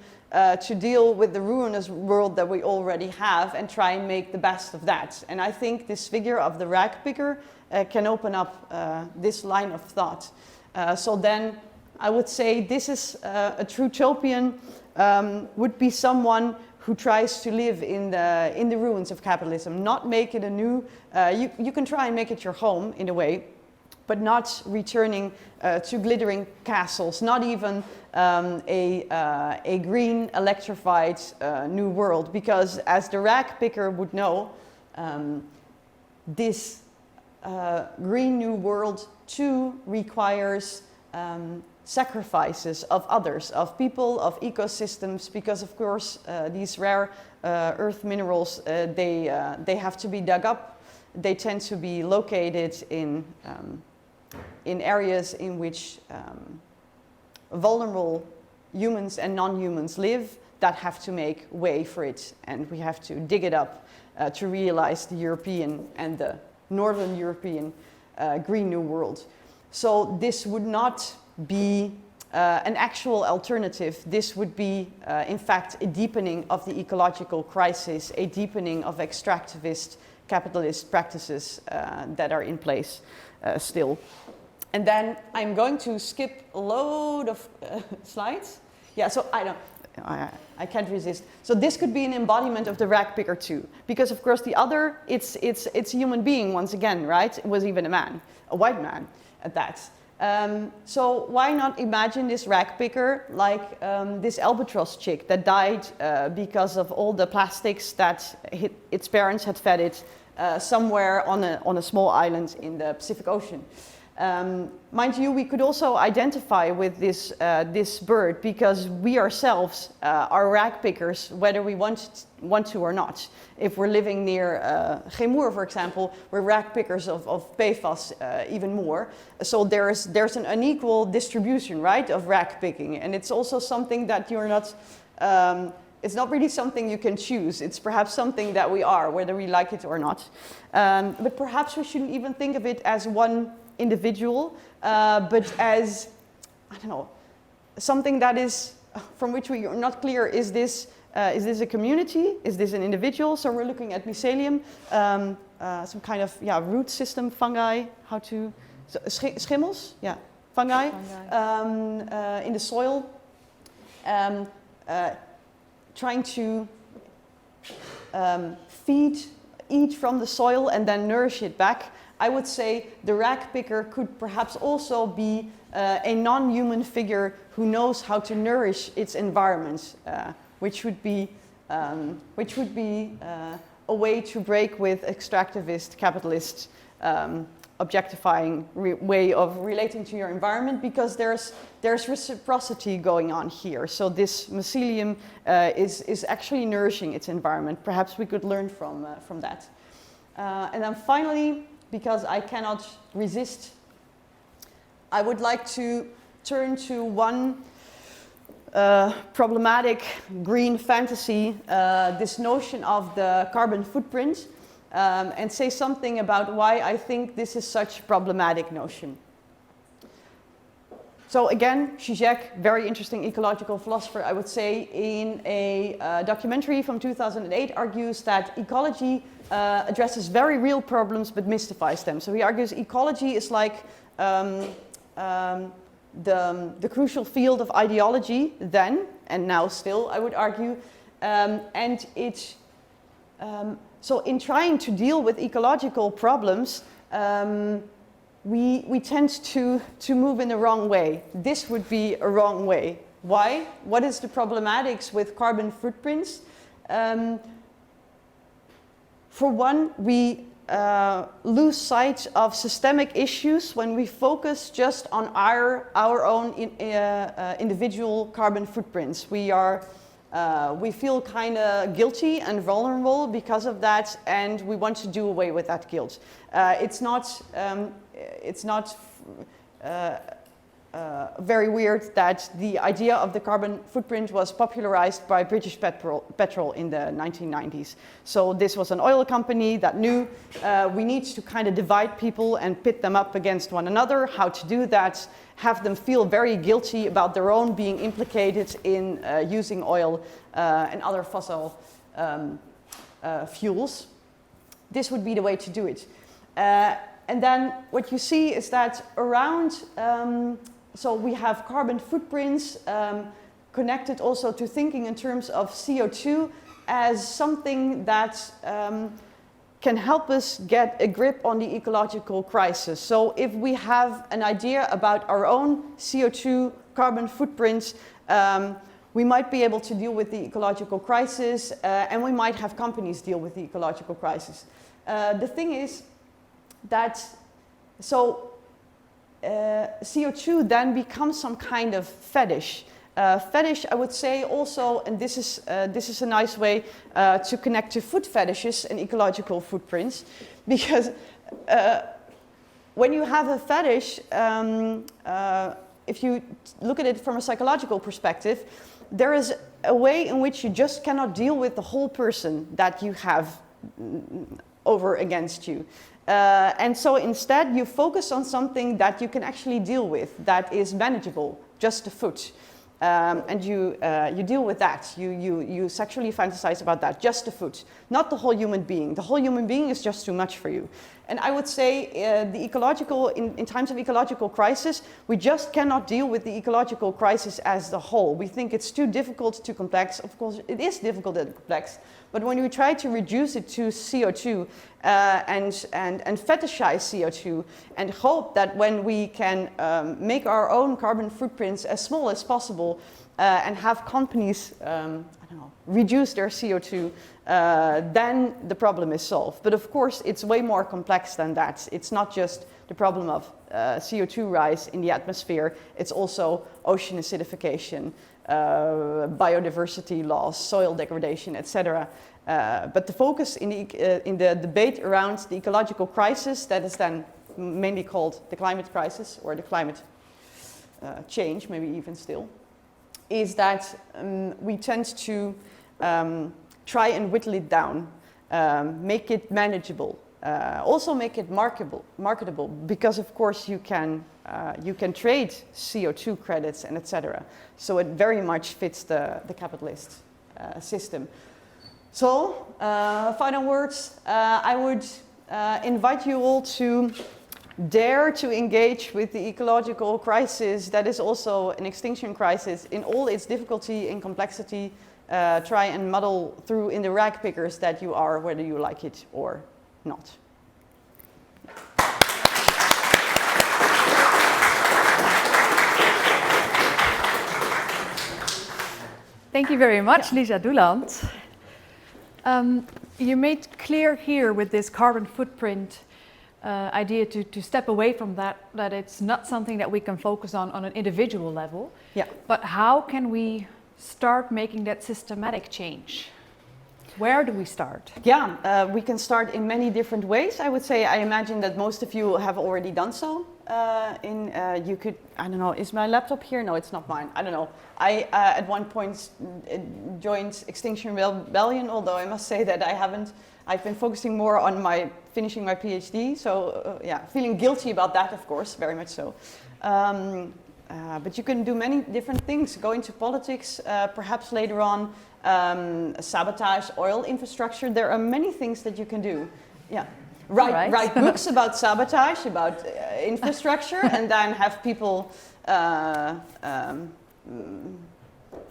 deal with the ruinous world that we already have and try and make the best of that. And I think this figure of the rag picker can open up this line of thought. So then I would say this is a Trutopian would be someone who tries to live in the ruins of capitalism, not make it a new, you can try and make it your home in a way, but not returning to glittering castles, not even a green electrified new world, because as the rag picker would know, this green new world too requires sacrifices of others, of people, of ecosystems, because of course these rare earth minerals, they have to be dug up. They tend to be located in areas in which vulnerable humans and non-humans live, that have to make way for it, and we have to dig it up to realize the European and the Northern European Green New World. So this would not be an actual alternative. This would be, in fact, a deepening of the ecological crisis, a deepening of extractivist capitalist practices that are in place still. And then I'm going to skip a load of slides. Yeah, so I can't resist. So this could be an embodiment of the rag picker too, because of course the other, it's a human being once again, right? It was even a man, a white man at that. So why not imagine this rag picker like this albatross chick that died because of all the plastics that its parents had fed it somewhere on a small island in the Pacific Ocean. Mind you, we could also identify with this bird because we ourselves are rag pickers, whether we want to or not. If we're living near Gemoer, for example, we're rag pickers of PFAS even more. So there's an unequal distribution, right, of rag picking, and it's also something that you're not. It's not really something you can choose. It's perhaps something that we are, whether we like it or not. But perhaps we shouldn't even think of it as one individual, but as, I don't know, something that is, from which we are not clear, is this a community? Is this an individual? So we're looking at mycelium, some kind of root system, fungi, schimmels, fungi. In the soil, trying to eat from the soil and then nourish it back. I would say the rag picker could perhaps also be a non-human figure who knows how to nourish its environment, which would be a way to break with extractivist, capitalist, objectifying way of relating to your environment, because there's reciprocity going on here. So this mycelium is actually nourishing its environment. Perhaps we could learn from that. And then finally, because I cannot resist, I would like to turn to one problematic green fantasy, this notion of the carbon footprint, and say something about why I think this is such a problematic notion. So again, Zizek, very interesting ecological philosopher, I would say, in a documentary from 2008 argues that ecology addresses very real problems but mystifies them. So he argues ecology is like the crucial field of ideology then, and now still, I would argue, and it, so in trying to deal with ecological problems, we tend to move in the wrong way. This would be a wrong way. Why? What is the problematics with carbon footprints? For one, we lose sight of systemic issues when we focus just on our own individual carbon footprints. We feel kind of guilty and vulnerable because of that, and we want to do away with that guilt. It's not very weird that the idea of the carbon footprint was popularized by British Petrol in the 1990s. So this was an oil company that knew we need to kind of divide people and pit them up against one another. How to do that, have them feel very guilty about their own being implicated in using oil and other fossil fuels. This would be the way to do it. And then what you see is that around, so we have carbon footprints connected also to thinking in terms of CO2 as something that can help us get a grip on the ecological crisis. So if we have an idea about our own CO2 carbon footprints, we might be able to deal with the ecological crisis, and we might have companies deal with the ecological crisis. The thing is that, so CO2 then becomes some kind of fetish. Fetish, I would say also, and this is a nice way to connect to food fetishes and ecological footprints, because when you have a fetish, if you look at it from a psychological perspective, there is a way in which you just cannot deal with the whole person that you have over against you. And so instead you focus on something that you can actually deal with, that is manageable, just the foot. And you deal with that. You sexually fantasize about that, just the foot, not the whole human being. The whole human being is just too much for you. And I would say in times of ecological crisis, we just cannot deal with the ecological crisis as the whole. We think it's too difficult, too complex. Of course, it is difficult and complex. But when we try to reduce it to CO2 and fetishize CO2 and hope that when we can make our own carbon footprints as small as possible and have companies, I don't don't know, reduce their CO2, then the problem is solved. But of course, it's way more complex than that. It's not just the problem of CO2 rise in the atmosphere, it's also ocean acidification, biodiversity loss, soil degradation, etc. But the focus in the debate around the ecological crisis, that is then mainly called the climate crisis or the climate change, maybe even still, is that we tend to try and whittle it down, make it manageable, also make it marketable, because of course you can trade CO2 credits and etc. So it very much fits the capitalist system. So, final words, I would invite you all to dare to engage with the ecological crisis that is also an extinction crisis in all its difficulty and complexity. Try and muddle through in the rag pickers that you are, whether you like it or not. Thank you very much, Lisa Doeland. You made clear here with this carbon footprint idea to step away from that it's not something that we can focus on an individual level. Yeah. But how can we start making that systematic change? Where do we start? Yeah, we can start in many different ways. I would say, I imagine that most of you have already done so. You could, I don't know, is my laptop here? No, it's not mine. I don't know. I, at one point, joined Extinction Rebellion, although I must say that I haven't. I've been focusing more on finishing my PhD. So, yeah, feeling guilty about that, of course, very much so. But you can do many different things. Go into politics, perhaps later on, sabotage oil infrastructure. There are many things that you can do. Yeah. Write books about sabotage, about infrastructure, and then have people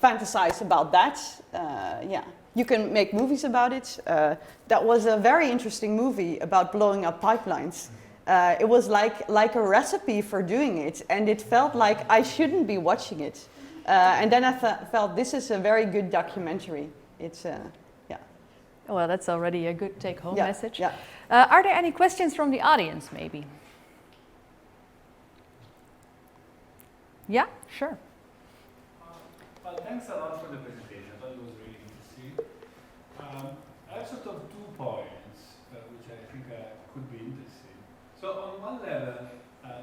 fantasize about that. Yeah, you can make movies about it. That was a very interesting movie about blowing up pipelines. It was like a recipe for doing it, and it felt like I shouldn't be watching it. And then I felt this is a very good documentary. It's yeah. Well, that's already a good take-home message. Yeah. Are there any questions from the audience, maybe? Yeah, sure. Well, thanks a lot for the presentation. I thought it was really interesting. I have sort of 2 points, which I think could be interesting. So on one level,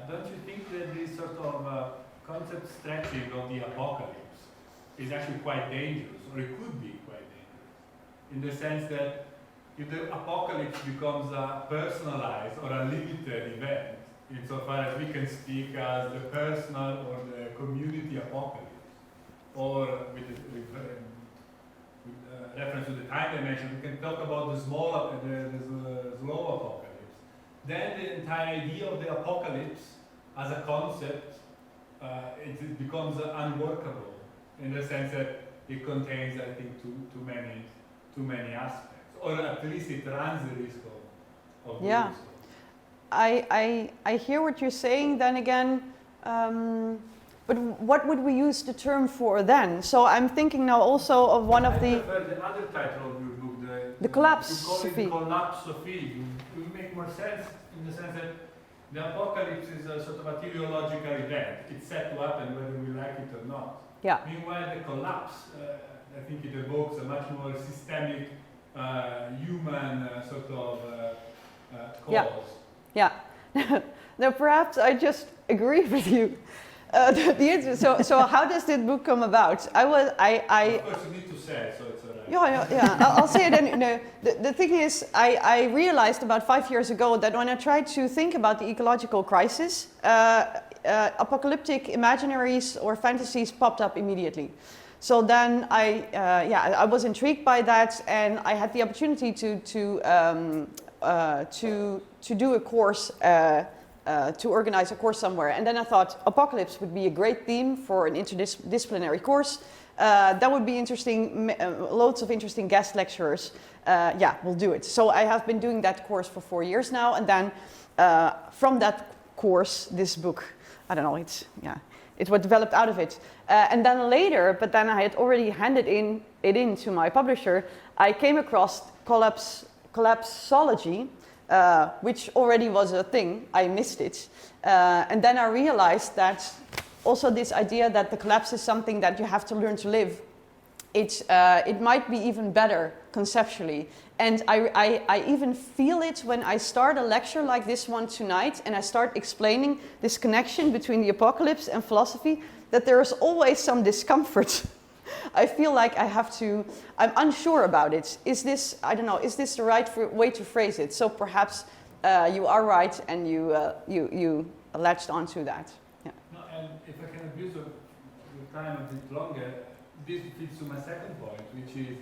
don't you think that this sort of concept stretching of the apocalypse is actually quite dangerous, or it could be quite dangerous, in the sense that if the apocalypse becomes a personalized or a limited event, insofar as we can speak as the personal or the community apocalypse, or with reference to the time dimension, we can talk about the slow apocalypse. Then the entire idea of the apocalypse as a concept, it becomes unworkable in the sense that it contains, I think, too many aspects, or at least it runs the risk of doing so. I hear what you're saying. Then again, but what would we use the term for then? So I'm thinking now also of one of the other title of your book, the Collapsophy. You call it Collapsophy. It would make more sense in the sense that the apocalypse is a sort of a teleological event. It's set to happen whether we like it or not. Yeah. Meanwhile, the collapse, I think it evokes a much more systemic, human sort of cause. Yeah. Now, perhaps I just agree with you. So how does this book come about? Of course, you need to say it, so it's all right. Yeah. I'll say it. And the thing is, I realized about 5 years ago that when I tried to think about the ecological crisis, apocalyptic imaginaries or fantasies popped up immediately. So then I was intrigued by that, and I had the opportunity to do a course, to organize a course somewhere. And then I thought apocalypse would be a great theme for an interdisciplinary course. That would be interesting, loads of interesting guest lecturers. We'll do it. So I have been doing that course for 4 years now, and then from that course, this book, I don't know, it's what developed out of it. And then later, but then I had already handed in it into my publisher, I came across collapsology, which already was a thing. I missed it. And then I realized that also this idea that the collapse is something that you have to learn to live, it might be even better conceptually. And I even feel it when I start a lecture like this one tonight and I start explaining this connection between the apocalypse and philosophy, that there is always some discomfort. I feel like I'm unsure about it. Is this, I don't know, is this the right way to phrase it? So perhaps you are right and you latched onto that. Yeah. No, and if I can abuse the time a bit longer, this fits to my second point, which is,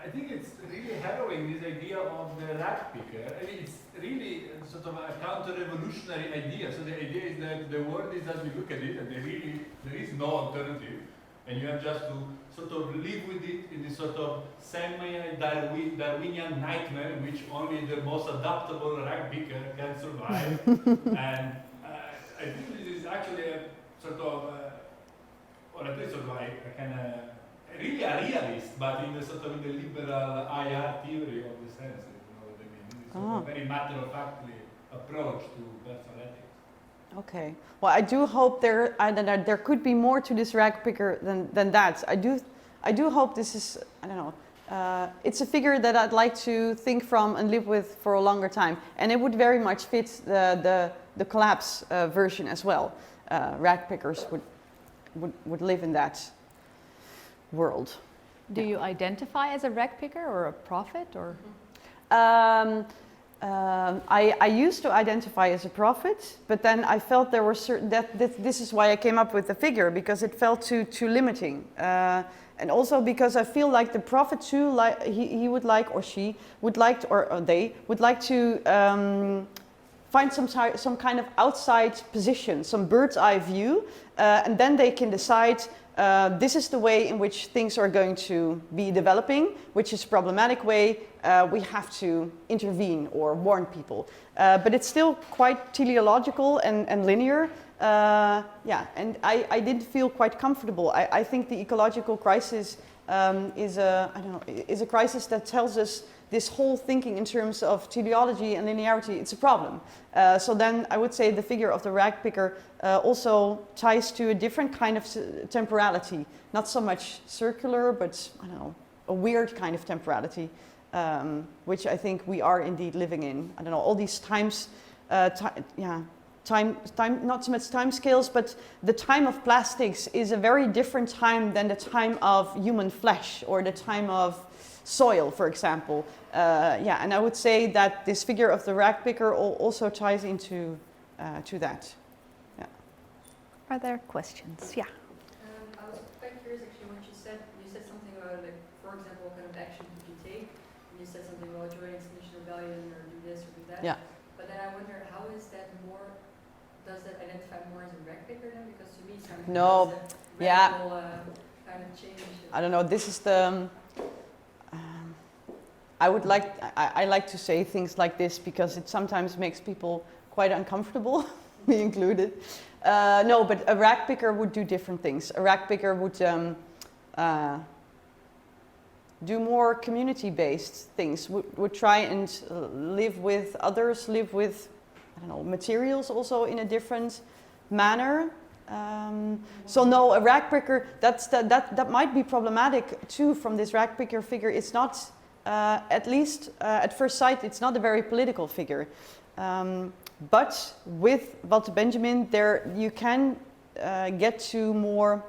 I think it's really harrowing, this idea of the rag picker. I mean, it's really sort of a counter-revolutionary idea. So the idea is that the world is as we look at it, and there is no alternative. And you have just to sort of live with it in this sort of semi-Darwinian nightmare in which only the most adaptable rag picker can survive. And I think this is actually a sort of, or at least sort of like a kind of, really a realist, but in the sort of in the liberal IR theory of the senses, you know what I mean? It's sort of a very matter-of-factly approach to personal ethics. Okay. Well, I do hope there could be more to this rag picker than that. I do hope this is, I don't know, it's a figure that I'd like to think from and live with for a longer time, and it would very much fit the collapse version as well. Rag pickers would live in that world. Do you identify as a rag picker or a prophet, or? I used to identify as a prophet, but then I felt there were certain that this is why I came up with the figure, because it felt too limiting, and also because I feel like the prophet too, like he would like, or she would like to, or they would like to find some kind of outside position, some bird's eye view, and then they can decide. This is the way in which things are going to be developing, which is a problematic way. We have to intervene or warn people. But it's still quite teleological and linear. Yeah, and I did feel quite comfortable. I think the ecological crisis is a crisis that tells us this whole thinking in terms of teleology and linearity, it's a problem. So then I would say the figure of the rag picker also ties to a different kind of temporality. Not so much circular, but I don't know, a weird kind of temporality, which I think we are indeed living in. I don't know, all these times, time, not so much time scales, but the time of plastics is a very different time than the time of human flesh or the time of soil, for example. Yeah, and I would say that this figure of the rag picker also ties into to that. Yeah. Are there questions? Yeah. I was quite curious actually when you said something about, like, for example, what kind of action did you take? And you said something about join Extinction Rebellion or do this or do that. Yeah. But then I wonder, how is that more? Does that identify more as a rag picker then? Because to me, something no. that's a Yeah. radical, kind of change. I don't know. This is the. I like to say things like this because it sometimes makes people quite uncomfortable, me included. No, but a rag picker would do different things. A rag picker would do more community-based things. Would try and live with others, live with, I don't know, materials also in a different manner. So no, a rag picker, that might be problematic too from this rag picker figure. It's not, at least at first sight, it's not a very political figure. But with Walter Benjamin, there you can get to more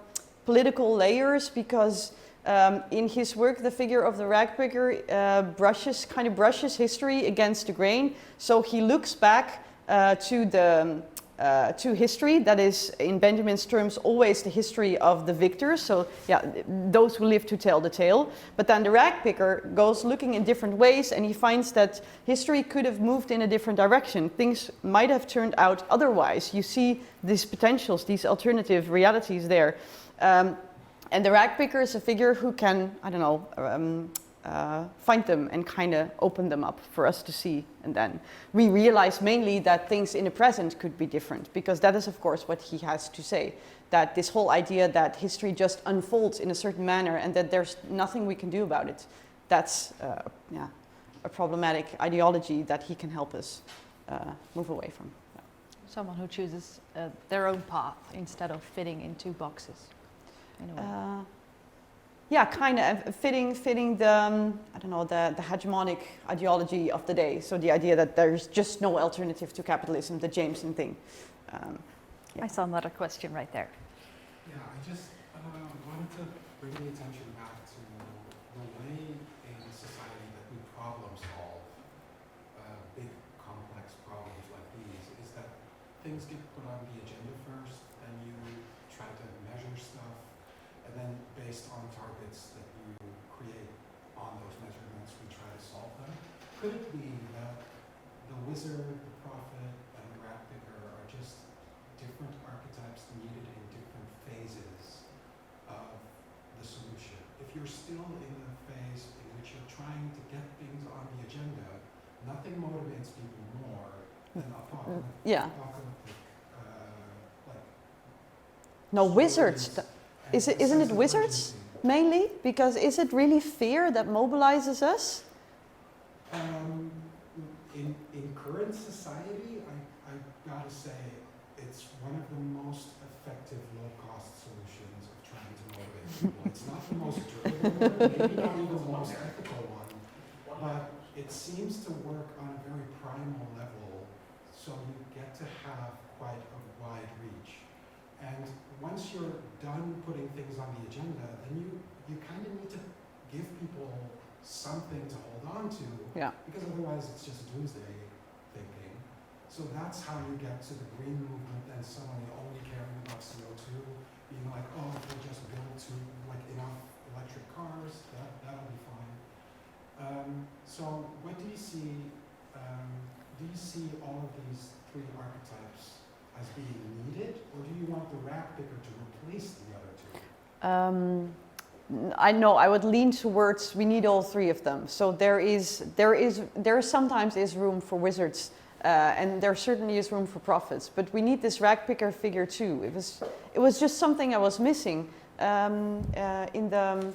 political layers because in his work, the figure of the rag picker brushes history against the grain. So he looks back to history, that is, in Benjamin's terms, always the history of the victors. So, yeah, those who live to tell the tale. But then the rag picker goes looking in different ways, and he finds that history could have moved in a different direction. Things might have turned out otherwise. You see these potentials, these alternative realities there. And the rag picker is a figure who can, I don't know, find them and kind of open them up for us to see. And then we realize mainly that things in the present could be different, because that is of course what he has to say, that this whole idea that history just unfolds in a certain manner and that there's nothing we can do about it, that's a problematic ideology that he can help us move away from. Someone who chooses their own path instead of fitting into boxes, in a way. Yeah, kind of fitting the I don't know, the hegemonic ideology of the day. So the idea that there's just no alternative to capitalism, the Jameson thing. I saw another question right there. Yeah, I just wanted to bring the attention back to the way in society that we problem solve big complex problems like these is that things get put on the agenda first, and you try to measure stuff, and then based on targets that you create on those measurements, we try to solve them. Could it be that the wizard, the prophet, and the rat picker are just different archetypes needed in different phases of the solution? If you're still in the phase in which you're trying to get things on the agenda, nothing motivates people more than apocalyptic, like No, wizards. Isn't it wizards mainly? Because is it really fear that mobilizes us? In current society, I gotta say, it's one of the most effective low-cost solutions of trying to motivate people. It's not the most durable one, maybe not even the most ethical one, but it seems to work on a very primal level, so you get to have quite a wide reach. And once you're done putting things on the agenda, then you kind of need to give people something to hold on to, because otherwise it's just doomsday thinking. So that's how you get to the green movement and suddenly only caring about CO2, being like, oh, if we just build enough electric cars, that'll be fine. So what do you see? Do you see all of these three archetypes as being needed, or do you want the rat picker to replace the other two? I know I would lean towards we need all three of them. So there sometimes is room for wizards, and there certainly is room for prophets. But we need this rat picker figure too. It was just something I was missing in the.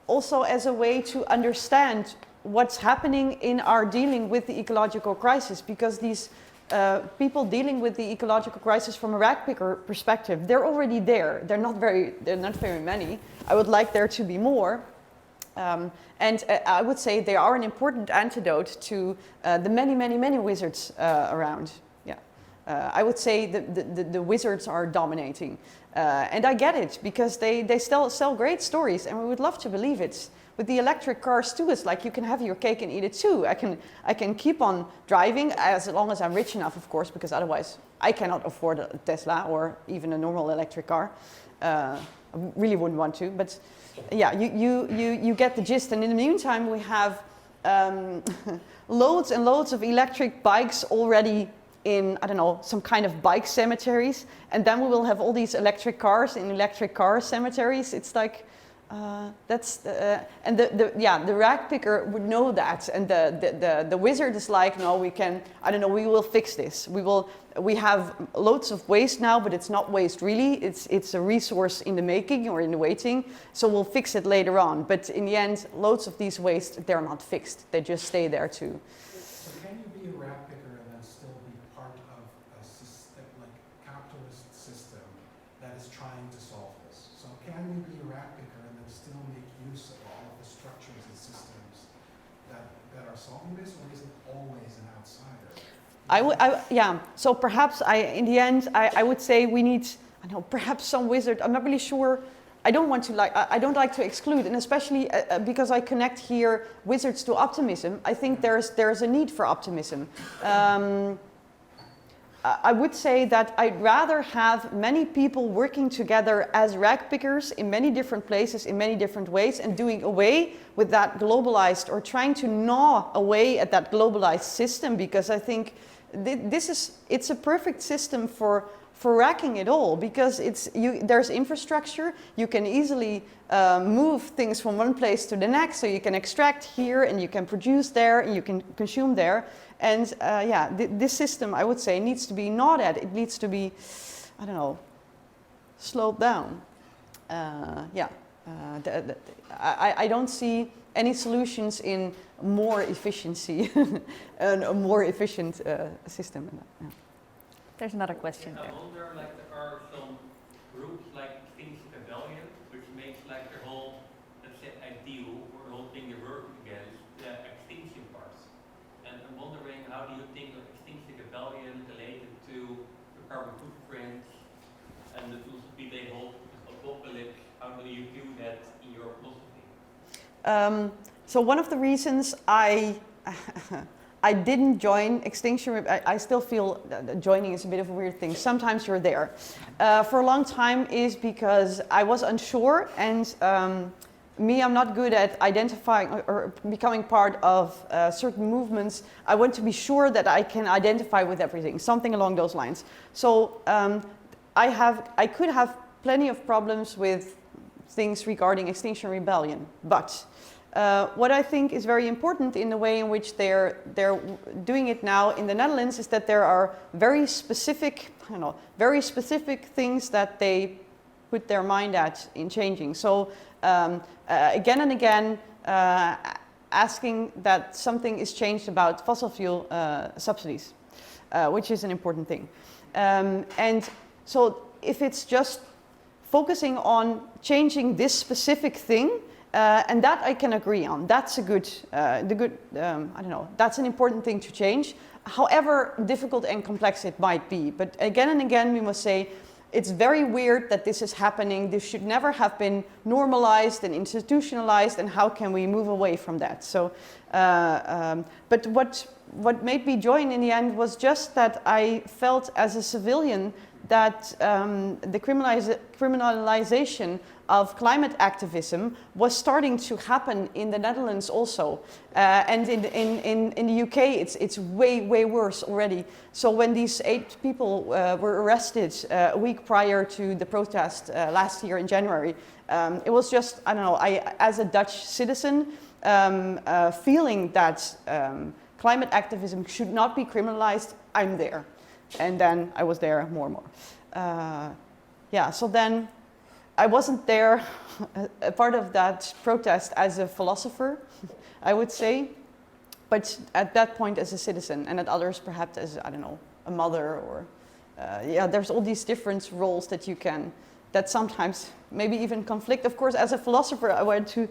Also, as a way to understand what's happening in our dealing with the ecological crisis, because these people dealing with the ecological crisis from a rat picker perspective, they're already there. They're not very many. I would like there to be more. And I would say they are an important antidote to the many wizards around. Yeah, I would say the wizards are dominating. And I get it, because they still sell great stories, and we would love to believe it. With the electric cars too, it's like you can have your cake and eat it too. I can keep on driving as long as I'm rich enough, of course, because otherwise I cannot afford a Tesla or even a normal electric car. I really wouldn't want to, but yeah, you get the gist. And in the meantime, we have loads and loads of electric bikes already in, I don't know, some kind of bike cemeteries, and then we will have all these electric cars in electric car cemeteries. It's like and the rag picker would know that, and the wizard is like, no, we can, I don't know, we will fix this. We have loads of waste now, but it's not waste really. It's a resource in the making or in the waiting. So we'll fix it later on. But in the end, loads of these waste, they're not fixed. They just stay there too. So can you be a rag picker and then still be part of a system, like capitalist system that is trying to solve this? So can you be a rag picker and then still make use of all of the structures and systems that are solving this, or is it always an outsider? Yeah, so perhaps in the end, I would say we need, I know, perhaps some wizard. I'm not really sure. I don't like to exclude, and especially because I connect here wizards to optimism. I think there's a need for optimism. I would say that I'd rather have many people working together as rag pickers in many different places, in many different ways, and doing away with that globalized, or trying to gnaw away at that globalized system, because I think it's a perfect system for fracking it all, because there's infrastructure. You can easily move things from one place to the next, so you can extract here and you can produce there and you can consume there. And this system, I would say, needs to be gnawed at. It needs to be, I don't know, slowed down. I don't see any solutions in more efficiency and a more efficient system. Yeah. There's another question I there. wonder, like, there are some groups like Extinction Rebellion, which makes like the whole, let's say, ideal or the whole thing you're working against, the extinction parts. And I'm wondering, how do you think of Extinction Rebellion related to the carbon footprint and the philosophy they hold, apocalypse? How do you view that in your philosophy? So one of the reasons I didn't join Extinction, I still feel that joining is a bit of a weird thing. Sometimes you're there. For a long time is because I was unsure, and I'm not good at identifying or becoming part of certain movements. I want to be sure that I can identify with everything, something along those lines. So I could have plenty of problems with things regarding Extinction Rebellion, but what I think is very important in the way in which they're doing it now in the Netherlands is that there are very specific things that they put their mind at in changing. So again and again, asking that something is changed about fossil fuel subsidies, which is an important thing. And so if it's just focusing on changing this specific thing, and that I can agree on. That's a good, that's an important thing to change. However difficult and complex it might be. But again and again, we must say, it's very weird that this is happening. This should never have been normalized and institutionalized, and how can we move away from that? So, but what made me join in the end was just that I felt as a civilian that the criminalization of climate activism was starting to happen in the Netherlands also, and in the UK it's way worse already. So when these 8 people were arrested a week prior to the protest last year in January, it was just, I don't know, I as a Dutch citizen feeling that climate activism should not be criminalized, I'm there. And then I was there more and more. So then I wasn't there, a part of that protest as a philosopher, I would say, but at that point as a citizen, and at others perhaps as, I don't know, a mother or, there's all these different roles that you can, that sometimes maybe even conflict. Of course, as a philosopher, I went to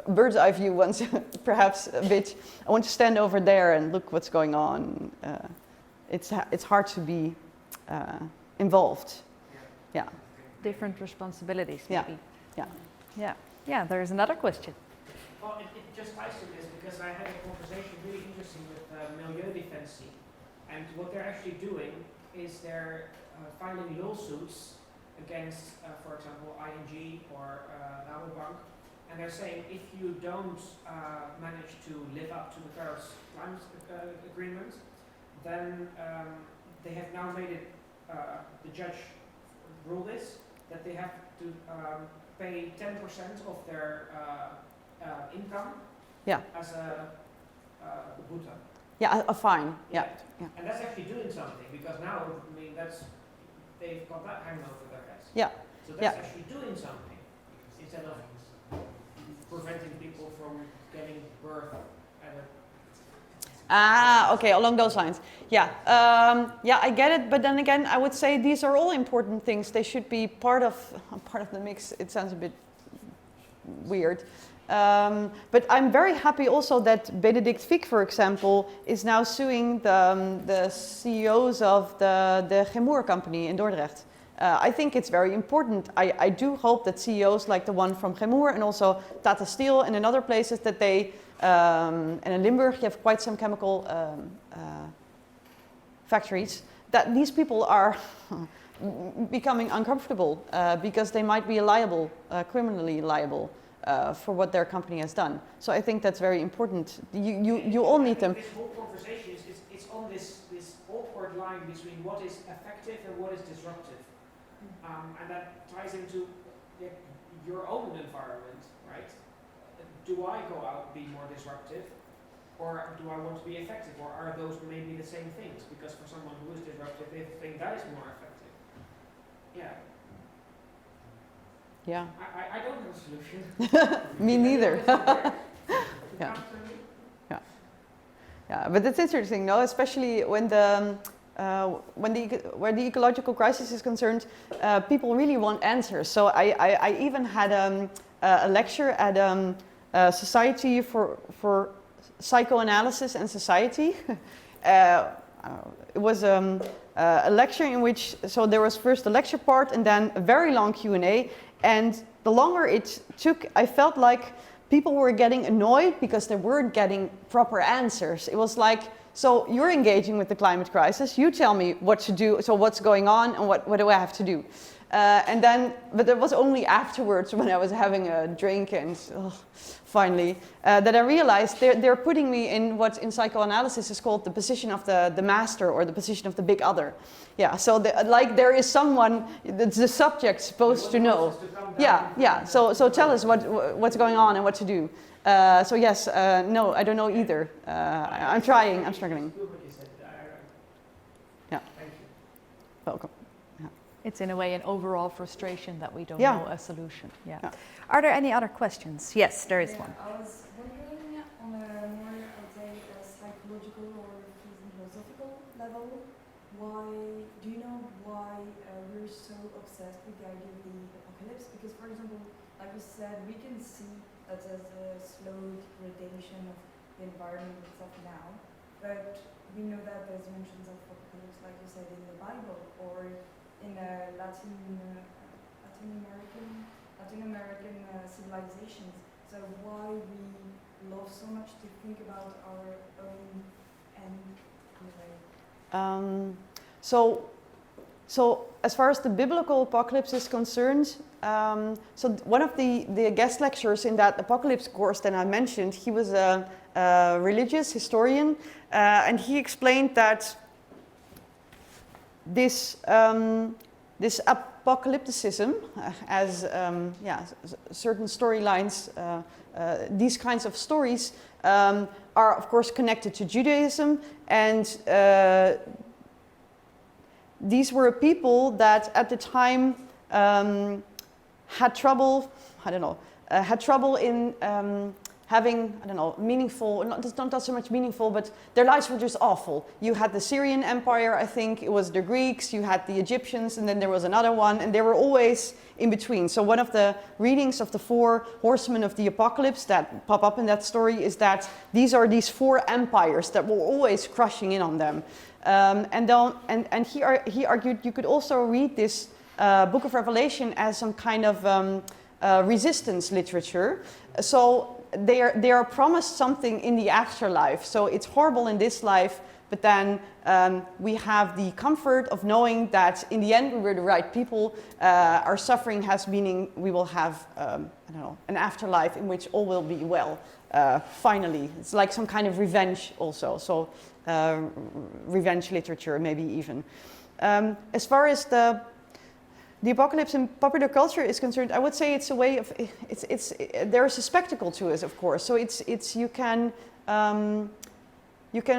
bird's eye view once, perhaps a bit. I want to stand over there and look what's going on. It's hard to be involved. Yeah. Different responsibilities, maybe. Yeah. There is another question. Well, it just ties to this because I had a conversation really interesting with Milieudefensie. And what they're actually doing is they're filing lawsuits against, for example, ING or Rabobank. And they're saying if you don't manage to live up to the Paris Climate Agreement, then they have now made it, the judge ruled this, that they have to pay 10% of their income as a boete. Yeah, a fine. Yeah. And that's actually doing something, because now, I mean, they've got that hanging over their heads. Yeah. So that's actually doing something, instead of preventing people from getting birth at a... Okay, along those lines. Yeah, I get it, but then again, I would say these are all important things. They should be part of the mix. It sounds a bit weird. But I'm very happy also that Benedict Fick, for example, is now suing the CEOs of the Chemour company in Dordrecht. I think it's very important. I do hope that CEOs like the one from Chemour and also Tata Steel and in other places that they, and in Limburg you have quite some chemical factories, that these people are becoming uncomfortable because they might be liable, criminally liable, for what their company has done. So I think that's very important. You all need them. This whole conversation is on this awkward hard line between what is effective and what is disruptive. And that ties into your own environment, right? Do I go out and be more disruptive, or do I want to be effective, or are those maybe the same things? Because for someone who is disruptive, they think that is more effective. Yeah. Yeah. I don't have a solution. Me neither. Yeah. Yeah, but it's interesting, no? Especially when where the ecological crisis is concerned, people really want answers. So I even had a lecture at Society for Psychoanalysis and Society. It was a lecture in which, so there was first a lecture part and then a very long Q&A. And the longer it took, I felt like people were getting annoyed because they weren't getting proper answers. It was like, so you're engaging with the climate crisis, you tell me what to do, so what's going on and what do I have to do? And then, but it was only afterwards when I was having a drink and finally, that I realized they're putting me in what in psychoanalysis is called the position of the master or the position of the big other. Yeah, so like there is someone, the subject supposed to know. Yeah. So tell us what's going on and what to do. So yes, no, I don't know either. I'm trying, I'm struggling. Yeah. Thank you. Welcome. It's in a way an overall frustration that we don't Yeah. know a solution. Yeah. Yeah. Are there any other questions? Yes, there is one. I was wondering on a more, I would say, psychological or philosophical level, do you know why we're so obsessed regarding the apocalypse? Because, for example, like you said, we can see that there's a slow degradation of the environment and stuff now, but we know that there's mentions of apocalypse, like you said, in the Bible or in Latin American civilizations. So why we love so much to think about our own end anyway? So as far as the biblical apocalypse is concerned, so one of the guest lecturers in that apocalypse course that I mentioned, he was a religious historian, and he explained that this apocalypticism, as certain storylines, these kinds of stories are of course connected to Judaism, and these were people that at the time had trouble. Had trouble in having, meaningful, not so much meaningful, but their lives were just awful. You had the Syrian Empire, I think, it was the Greeks, you had the Egyptians, and then there was another one, and they were always in between. So one of the readings of the 4 horsemen of the apocalypse that pop up in that story is that these are these 4 empires that were always crushing in on them. And he argued you could also read this book of Revelation as some kind of resistance literature. So they are promised something in the afterlife. So it's horrible in this life, but then we have the comfort of knowing that in the end we were the right people. Our suffering has meaning. We will have an afterlife in which all will be well. Finally, it's like some kind of revenge also. So revenge literature, maybe even. As far as the apocalypse in popular culture is concerned, I would say it's a way of there's a spectacle to it, of course. So you can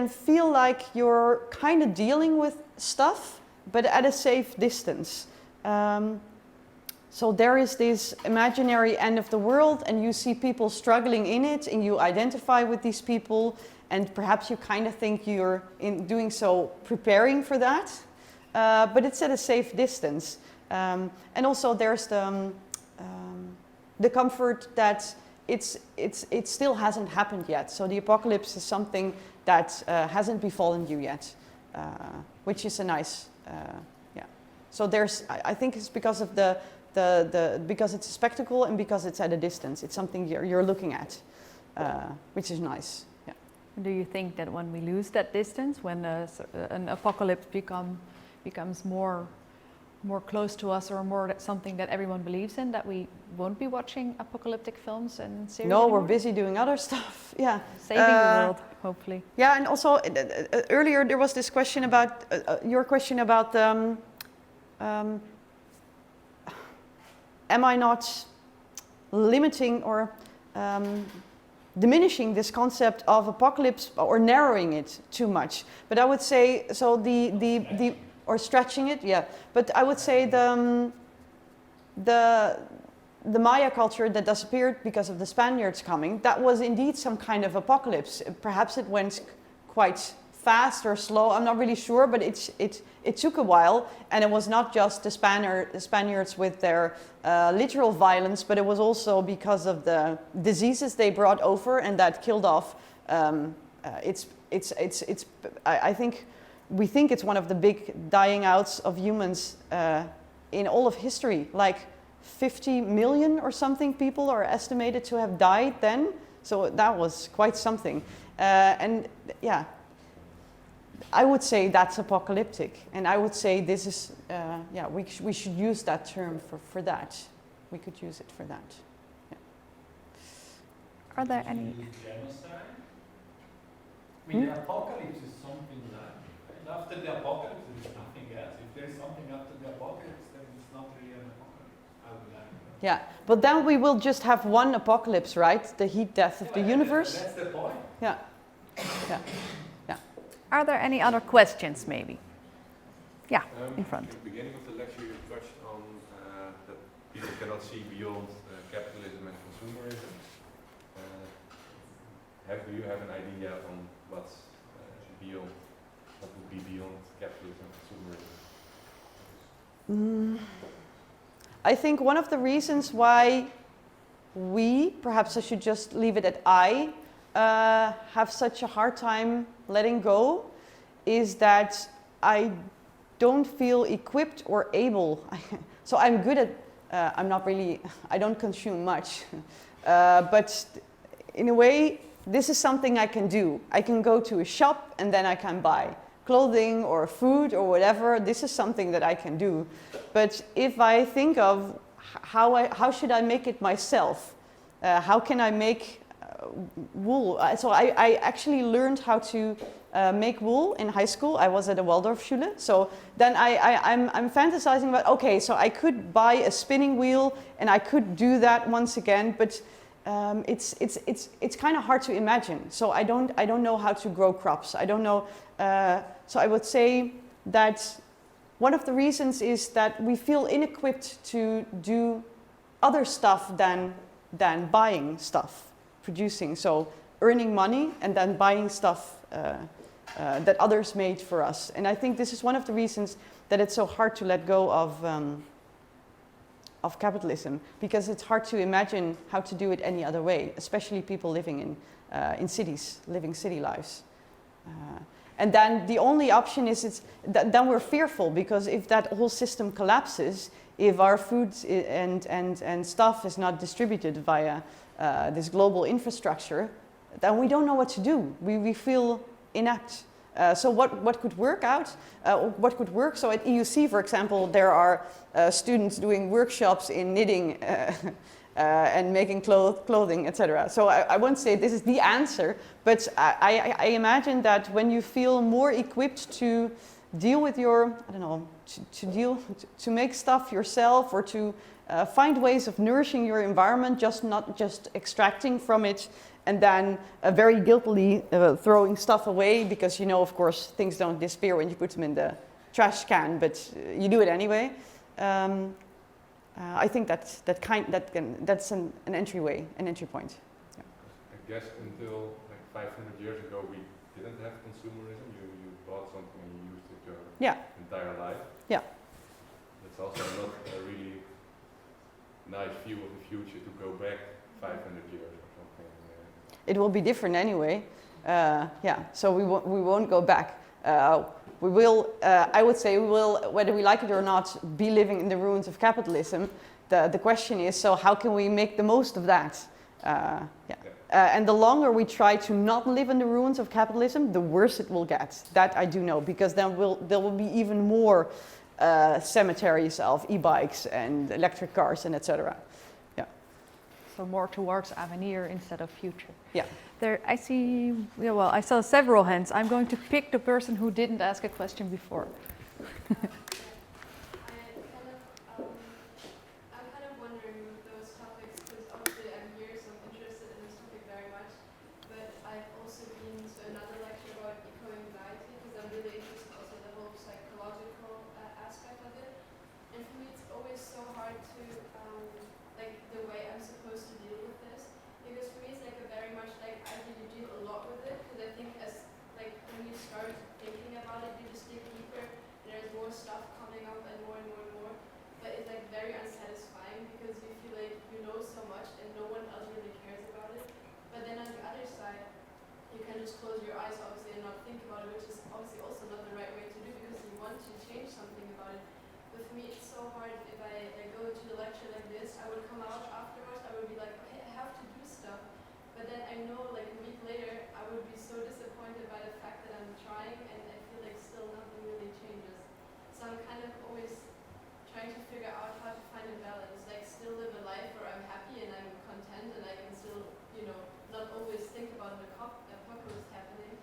feel like you're kind of dealing with stuff, but at a safe distance. So there is this imaginary end of the world, and you see people struggling in it, and you identify with these people, and perhaps you kind of think you're in doing so preparing for that, but it's at a safe distance. And also there's the comfort that it still hasn't happened yet. So the apocalypse is something that hasn't befallen you yet, which is a nice, yeah. So I think it's because of because it's a spectacle and because it's at a distance. It's something you're looking at, which is nice. Yeah. Do you think that when we lose that distance, when an apocalypse becomes more close to us, or more something that everyone believes in, that we won't be watching apocalyptic films and series No, anymore? we're busy doing other stuff. Yeah, saving the world. hopefully. Yeah, and also earlier there was this question about your question about am I not limiting or diminishing this concept of apocalypse or narrowing it too much? But I would say so the or stretching it, yeah. But I would say the Maya culture that disappeared because of the Spaniards coming, that was indeed some kind of apocalypse. Perhaps it went quite fast or slow, I'm not really sure, but it took a while, and it was not just the Spaniards with their literal violence, but it was also because of the diseases they brought over and that killed off. I think we think it's one of the big dying outs of humans in all of history. Like 50 million or something people are estimated to have died then, so that was quite something. And yeah, I would say that's apocalyptic, and I would say this is, yeah, we should use that term for that. We could use it for that. Yeah. Are there any? Genocide? I mean, the apocalypse is something like, and after the apocalypse, there is nothing else. If there is something after the apocalypse, then it's not really an apocalypse. I would like to. Yeah, but then we will just have one apocalypse, right? The heat death of the universe. That's the point. Yeah. Yeah. Are there any other questions, maybe? Yeah, in front. At the beginning of the lecture, you touched on that people cannot see beyond capitalism and consumerism. Do you have an idea on what's beyond, what would be beyond capitalism and consumerism? I think one of the reasons why we, perhaps I should just leave it at I, have such a hard time letting go is that I don't feel equipped or able. So I'm good at, I'm not really, I don't consume much. But in a way, this is something I can do. I can go to a shop and then I can buy clothing or food or whatever. This is something that I can do. But if I think of how should I make it myself? How can I make wool? So I actually learned how to make wool in high school. I was at a Waldorfschule. So then I'm fantasizing about, okay, so I could buy a spinning wheel and I could do that once again, but it's kind of hard to imagine. So I don't know how to grow crops. I don't know. So I would say that one of the reasons is that we feel inequipped to do other stuff than buying stuff, producing. So earning money and then buying stuff that others made for us. And I think this is one of the reasons that it's so hard to let go of capitalism, because it's hard to imagine how to do it any other way, especially people living in cities, living city lives. And then the only option is then we're fearful, because if that whole system collapses, if our food and stuff is not distributed via this global infrastructure, then we don't know what to do. We feel inept. So what could work out? What could work? So at EUC, for example, there are students doing workshops in knitting and making clothing, etc. So I won't say this is the answer, but I imagine that when you feel more equipped to deal with your, I don't know, to make stuff yourself, or to find ways of nourishing your environment, not just extracting from it, and then very guiltily throwing stuff away, because you know, of course, things don't disappear when you put them in the trash can, but you do it anyway. I think that's an entryway, an entry point. Yeah. I guess until like 500 years ago, we didn't have consumerism. You bought something and you used it your entire life. Yeah. That's also not a really nice view of the future to go back 500 years or something. It will be different anyway. Yeah. So we won't go back. We will, I would say we will, whether we like it or not, be living in the ruins of capitalism. The question is, so how can we make the most of that? And the longer we try to not live in the ruins of capitalism, the worse it will get. That I do know, because then there will be even more cemeteries of e-bikes and electric cars and etc. Yeah. so more towards avenir instead of future. Yeah. There, I see. Yeah, well, I saw several hands. I'm going to pick the person who didn't ask a question before. I'm kind of wondering with those topics, because obviously I'm here, so I'm interested in this topic very much. But I've also been to another lecture about eco-anxiety, because I'm really interested also in the whole psychological aspect of it. And for me, it's always so hard to, like, the way I'm supposed to deal with this. Because for me, it's like a very much like I really deal a lot with it, because I think as, like, when you start thinking about it, you just dig deeper, there's more stuff coming up and more and more and more. But it's like very unsatisfying because you feel like you know so much and no one else really cares about it. But then on the other side, you can just close your eyes obviously and not think about it, which is obviously also not the right way to do because you want to change something about it. But for me, it's so hard if I go to the lecture like this, I would come out afterwards, I would be like, okay, I have to do stuff. But then I know like a week later, I would be so disappointed by the fact that I'm trying and I feel like still nothing really changes. So I'm kind of always trying to figure out how to find a balance, like still live a life where I'm happy and I'm content and I can still, you know, not always think about the apocalypse happening,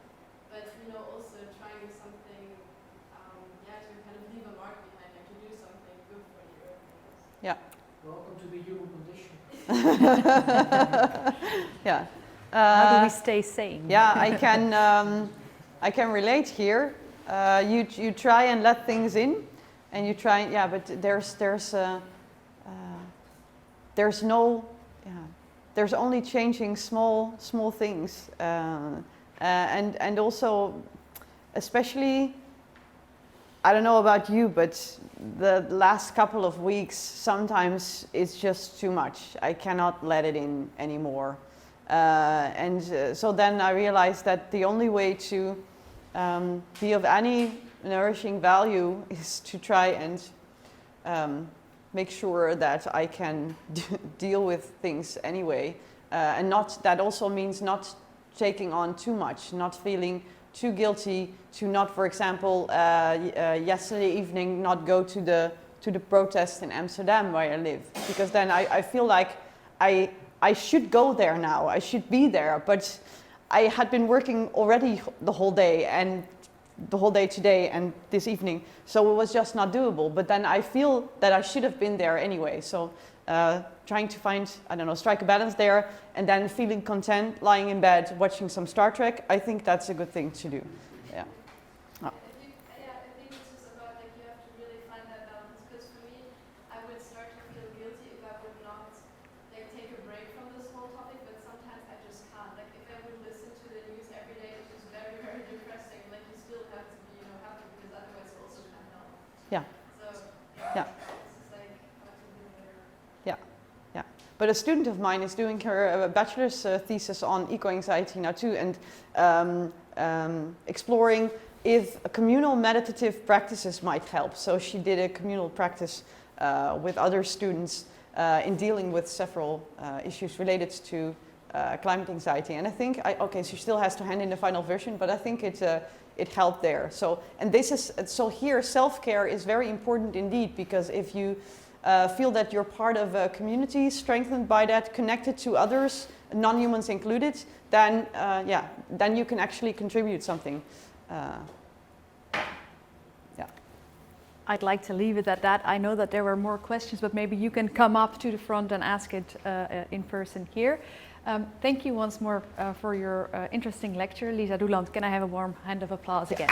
but, you know, also trying something, to kind of leave a mark behind, like to do something good for the earth. Yeah. Welcome to the human condition. Yeah. How do we stay sane? Yeah, I can relate here. You try and let things in, and you try, yeah, but there's no, yeah, there's only changing small things, and also, especially, I don't know about you, but the last couple of weeks, sometimes it's just too much. I cannot let it in anymore. So then I realized that the only way to be of any nourishing value is to try and make sure that I can deal with things anyway. And that also means not taking on too much, not feeling too guilty to not, for example, yesterday evening not go to the protest in Amsterdam where I live, because then I feel like I should go there now, I should be there, but I had been working already the whole day and the whole day today and this evening, so it was just not doable. But then I feel that I should have been there anyway, so trying to find, I don't know, strike a balance there, and then feeling content, lying in bed, watching some Star Trek, I think that's a good thing to do. Yeah. Oh. I think it's just about like you have to really find that balance, because for me, I would start to feel guilty if I would not like take a break from this whole topic, but sometimes I just can't. Like if I would listen to the news every day, which is very, very depressing, like you still have to be, happy, because otherwise you also can't help. Yeah. So yeah. It's just like how to do better. Yeah. Yeah. But a student of mine is doing her bachelor's thesis on eco-anxiety now too, and exploring if communal meditative practices might help. So she did a communal practice with other students in dealing with several issues related to climate anxiety. And I think, she still has to hand in the final version, but I think it helped there. So, and so here self-care is very important indeed, because if you feel that you're part of a community, strengthened by that, connected to others, non-humans included, then then you can actually contribute something. I'd like to leave it at that. I know that there were more questions, but maybe you can come up to the front and ask it in person here. Thank you once more for your interesting lecture. Lisa Doeland, can I have a warm hand of applause again?